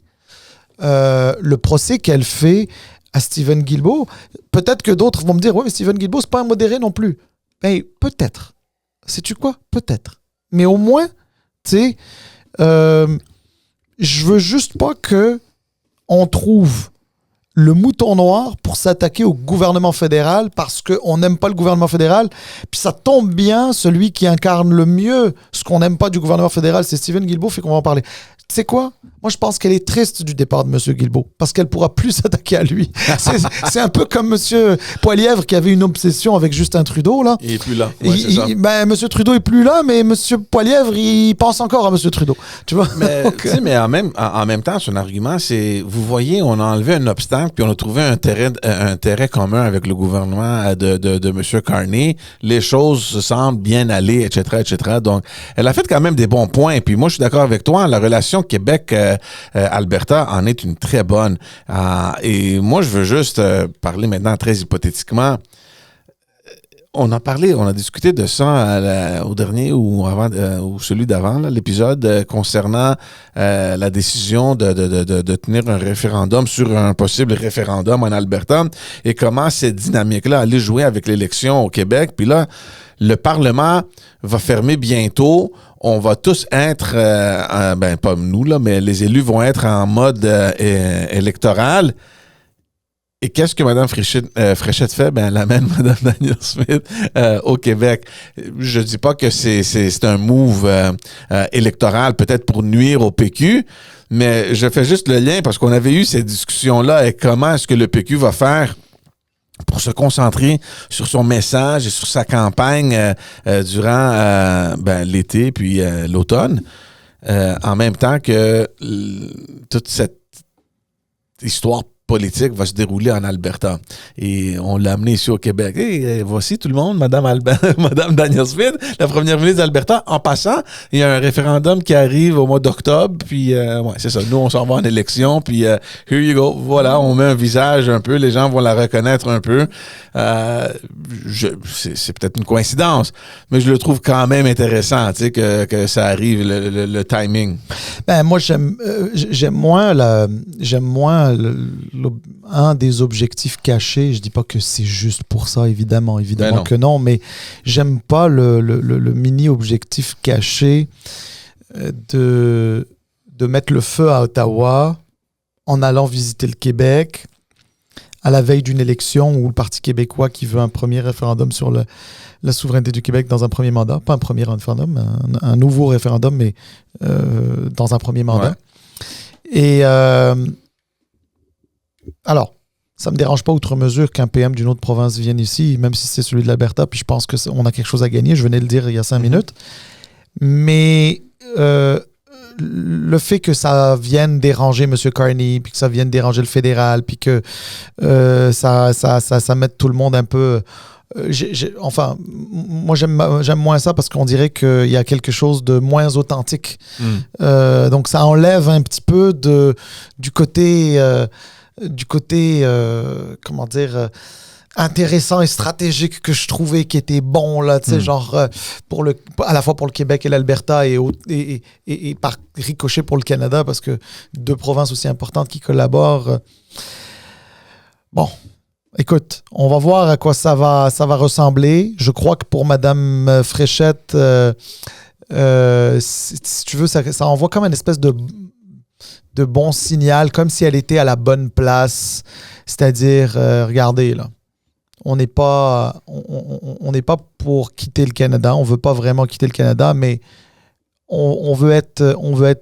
le procès qu'elle fait à Stephen Guilbeault. Peut-être que d'autres vont me dire, oui, mais Stephen Guilbeault, c'est pas un modéré non plus. Ben, peut-être. Sais-tu quoi? Peut-être. Mais au moins, tu sais, je veux juste pas qu'on trouve le mouton noir pour s'attaquer au gouvernement fédéral parce qu'on n'aime pas le gouvernement fédéral. Puis ça tombe bien, celui qui incarne le mieux ce qu'on n'aime pas du gouvernement fédéral, c'est Stephen Guilbeault, fait qu'on va en parler. Tu sais quoi? Moi, je pense qu'elle est triste du départ de M. Guilbeault parce qu'elle ne pourra plus s'attaquer à lui. C'est un peu comme M. Poilièvre qui avait une obsession avec Justin Trudeau. Là. Il n'est plus là. Ouais, c'est ça. M. Trudeau n'est plus là, mais M. Poilièvre, il pense encore à M. Trudeau. Tu vois? Mais, mais en même temps, son argument, c'est, vous voyez, on a enlevé un obstacle puis on a trouvé un terrain commun avec le gouvernement de M. Carney. Les choses se semblent bien aller, etc., etc. Donc, elle a fait quand même des bons points. Puis moi, je suis d'accord avec toi, la relation Québec-Alberta en est une très bonne. Et moi, je veux juste parler maintenant très hypothétiquement. On a discuté de ça au dernier ou celui d'avant, l'épisode concernant la décision de tenir un référendum sur un possible référendum en Alberta et comment cette dynamique-là allait jouer avec l'élection au Québec. Puis là, le Parlement va fermer bientôt. On va tous être, pas nous, là, mais les élus vont être en mode électoral. Et qu'est-ce que Mme Fréchette fait? Elle amène Mme Danielle Smith au Québec. Je dis pas que c'est un move électoral, peut-être pour nuire au PQ, mais je fais juste le lien parce qu'on avait eu cette discussion-là et comment est-ce que le PQ va faire pour se concentrer sur son message et sur sa campagne durant l'été puis l'automne, en même temps que toute cette histoire politique va se dérouler en Alberta. Et on l'a amené ici au Québec. Et voici tout le monde, Madame Danielle Smith, la première ministre d'Alberta. En passant, il y a un référendum qui arrive au mois d'octobre, puis c'est ça. Nous, on s'en va en élection, puis here you go. Voilà, on met un visage un peu, les gens vont la reconnaître un peu. C'est peut-être une coïncidence, mais je le trouve quand même intéressant, tu sais, que ça arrive, le timing. Moi, j'aime moins un des objectifs cachés. Je dis pas que c'est juste pour ça, évidemment non. que non, mais j'aime pas le mini-objectif caché de mettre le feu à Ottawa en allant visiter le Québec à la veille d'une élection où le Parti québécois qui veut un premier référendum sur la souveraineté du Québec dans un premier mandat, pas un premier référendum, un nouveau référendum, mais dans un premier mandat. Ouais. Et alors, ça me dérange pas outre mesure qu'un PM d'une autre province vienne ici, même si c'est celui de l'Alberta, puis je pense qu'on a quelque chose à gagner, je venais de le dire il y a 5 minutes. Mais le fait que ça vienne déranger M. Carney, puis que ça vienne déranger le fédéral, puis que ça mette tout le monde un peu... enfin, moi j'aime moins ça parce qu'on dirait qu'il y a quelque chose de moins authentique. Donc ça enlève un petit peu du côté comment dire, intéressant et stratégique que je trouvais qui était bon là, tu sais, genre à la fois pour le Québec et l'Alberta et par ricochet pour le Canada parce que 2 provinces aussi importantes qui collaborent. Bon, écoute, on va voir à quoi ça va ressembler. Je crois que pour Mme Fréchette, si tu veux, ça envoie comme une espèce de bon signal, comme si elle était à la bonne place. C'est-à-dire, regardez, là, on n'est pas pour quitter le Canada. On ne veut pas vraiment quitter le Canada, mais on veut être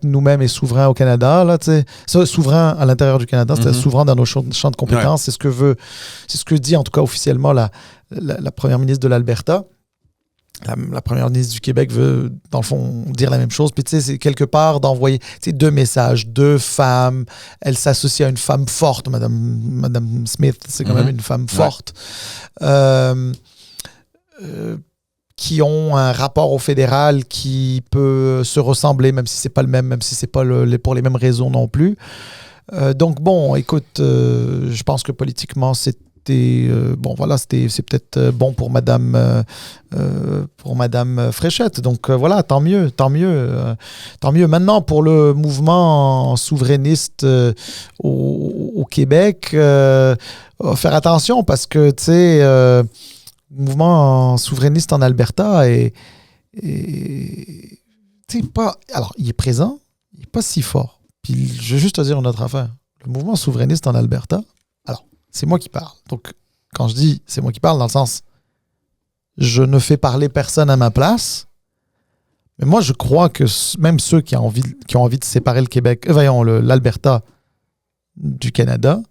nous-mêmes et souverains au Canada, là, tu sais, souverain à l'intérieur du Canada, c'est-à-dire souverain dans nos champs de compétences. Ouais. C'est ce que dit en tout cas officiellement la première ministre de l'Alberta. La première ministre du Québec veut, dans le fond, dire la même chose. Puis, tu sais, c'est quelque part d'envoyer 2 messages, 2 femmes. Elle s'associe à une femme forte. Madame Smith, c'est quand même une femme forte. Qui ont un rapport au fédéral qui peut se ressembler, même si c'est pas le même, même si c'est pas pour les mêmes raisons non plus. Donc, bon, écoute, je pense que politiquement, c'est peut-être bon pour Madame Fréchette. Donc voilà, tant mieux. Maintenant, pour le mouvement souverainiste au Québec, faire attention parce que, tu sais, le mouvement souverainiste en Alberta est pas... Alors, il est présent, il n'est pas si fort. Puis, je vais juste te dire une autre affaire. Le mouvement souverainiste en Alberta, c'est moi qui parle. Donc, quand je dis c'est moi qui parle, dans le sens, je ne fais parler personne à ma place, mais moi, je crois que même ceux qui ont envie de séparer le Québec, l'Alberta du Canada,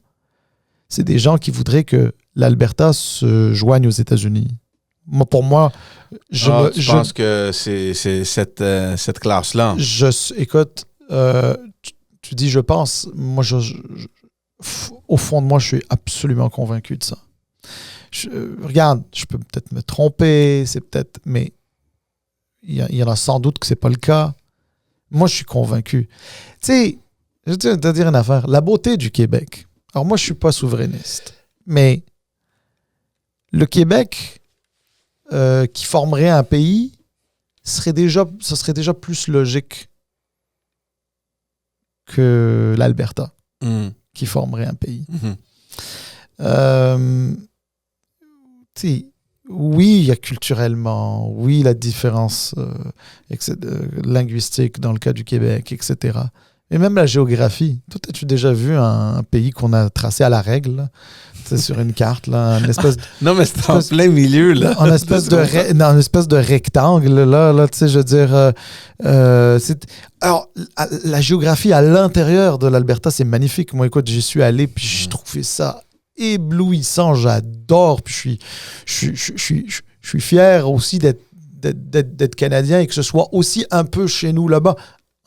c'est des gens qui voudraient que l'Alberta se joigne aux États-Unis. Pour moi, je pense que c'est cette classe-là. Écoute, tu dis je pense, moi, au fond de moi, je suis absolument convaincu de ça. Regarde, je peux peut-être me tromper, mais il y en a sans doute que c'est pas le cas. Moi, je suis convaincu. Tu sais, je vais te dire une affaire. La beauté du Québec. Alors, moi, je suis pas souverainiste, mais le Québec qui formerait un pays, ce serait déjà plus logique que l'Alberta. Qui formerait un pays. Oui, il y a culturellement, oui, la différence linguistique dans le cas du Québec, etc. Et même la géographie. Toi, as-tu déjà vu un pays qu'on a tracé à la règle, sur une carte, là, une espèce non, mais c'est en plein milieu, là. Une espèce de rectangle, là, tu sais, je veux dire... Alors, la géographie à l'intérieur de l'Alberta, c'est magnifique. Moi, écoute, j'y suis allé, puis j'ai trouvé ça éblouissant. J'adore, puis je suis fier aussi d'être Canadien et que ce soit aussi un peu chez nous là-bas.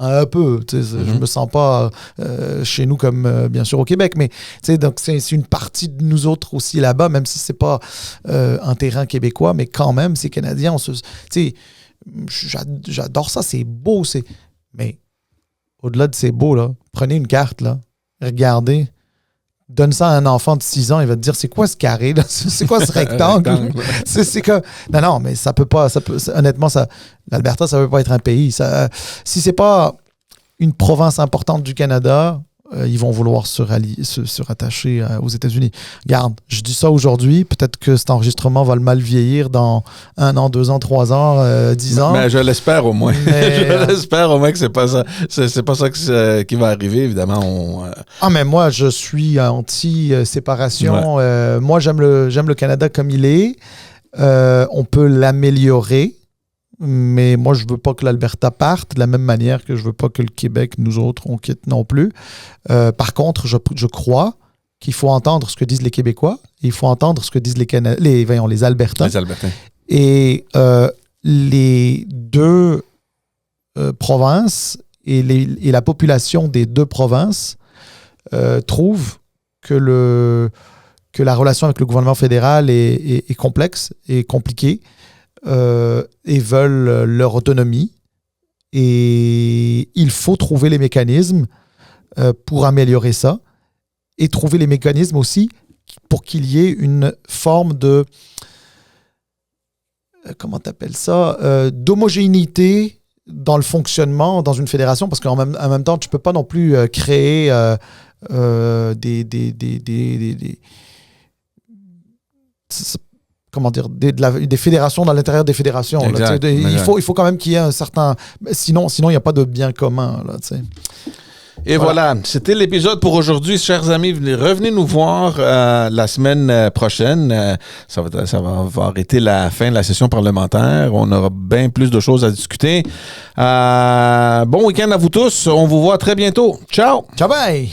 Un peu, tu sais, je me sens pas chez nous comme bien sûr au Québec, mais tu sais, donc c'est une partie de nous autres aussi là-bas, même si c'est pas un terrain québécois, mais quand même c'est canadien. Tu sais, j'adore ça, c'est beau, mais au-delà de c'est beau là, prenez une carte là, regardez, donne ça à un enfant de 6 ans, il va te dire c'est quoi ce carré là, c'est quoi ce rectangle. c'est que non, mais ça peut pas, honnêtement l'Alberta ça peut pas être un pays. Si c'est pas une province importante du Canada, ils vont vouloir se rattacher aux États-Unis. Regarde, je dis ça aujourd'hui, peut-être que cet enregistrement va le mal vieillir dans 1 an, 2 ans, 3 ans, 10 ans. Mais je l'espère au moins. Je l'espère au moins que c'est pas ça. C'est pas ça qui va arriver, évidemment. Ah, mais moi, je suis anti-séparation. Ouais. Moi, j'aime le Canada comme il est. On peut l'améliorer. Mais moi, je veux pas que l'Alberta parte de la même manière que je veux pas que le Québec, nous autres, on quitte non plus. Par contre, je crois qu'il faut entendre ce que disent les Québécois et il faut entendre ce que disent les Albertains. Les Albertains. Et les deux provinces et la population des deux provinces trouvent que la relation avec le gouvernement fédéral est complexe et compliquée. Et veulent leur autonomie. Et il faut trouver les mécanismes pour améliorer ça et trouver les mécanismes aussi pour qu'il y ait une forme de comment t'appelles ça, d'homogénéité dans le fonctionnement dans une fédération, parce qu'en même temps, tu peux pas non plus créer comment dire, des fédérations dans l'intérieur des fédérations. Exact, là, il faut quand même qu'il y ait un certain... Sinon, il n'y a pas de bien commun. Là, et voilà, c'était l'épisode pour aujourd'hui. Chers amis, revenez nous voir la semaine prochaine. Ça va arrêter la fin de la session parlementaire. On aura bien plus de choses à discuter. Bon week-end à vous tous. On vous voit très bientôt. Ciao! Ciao, bye!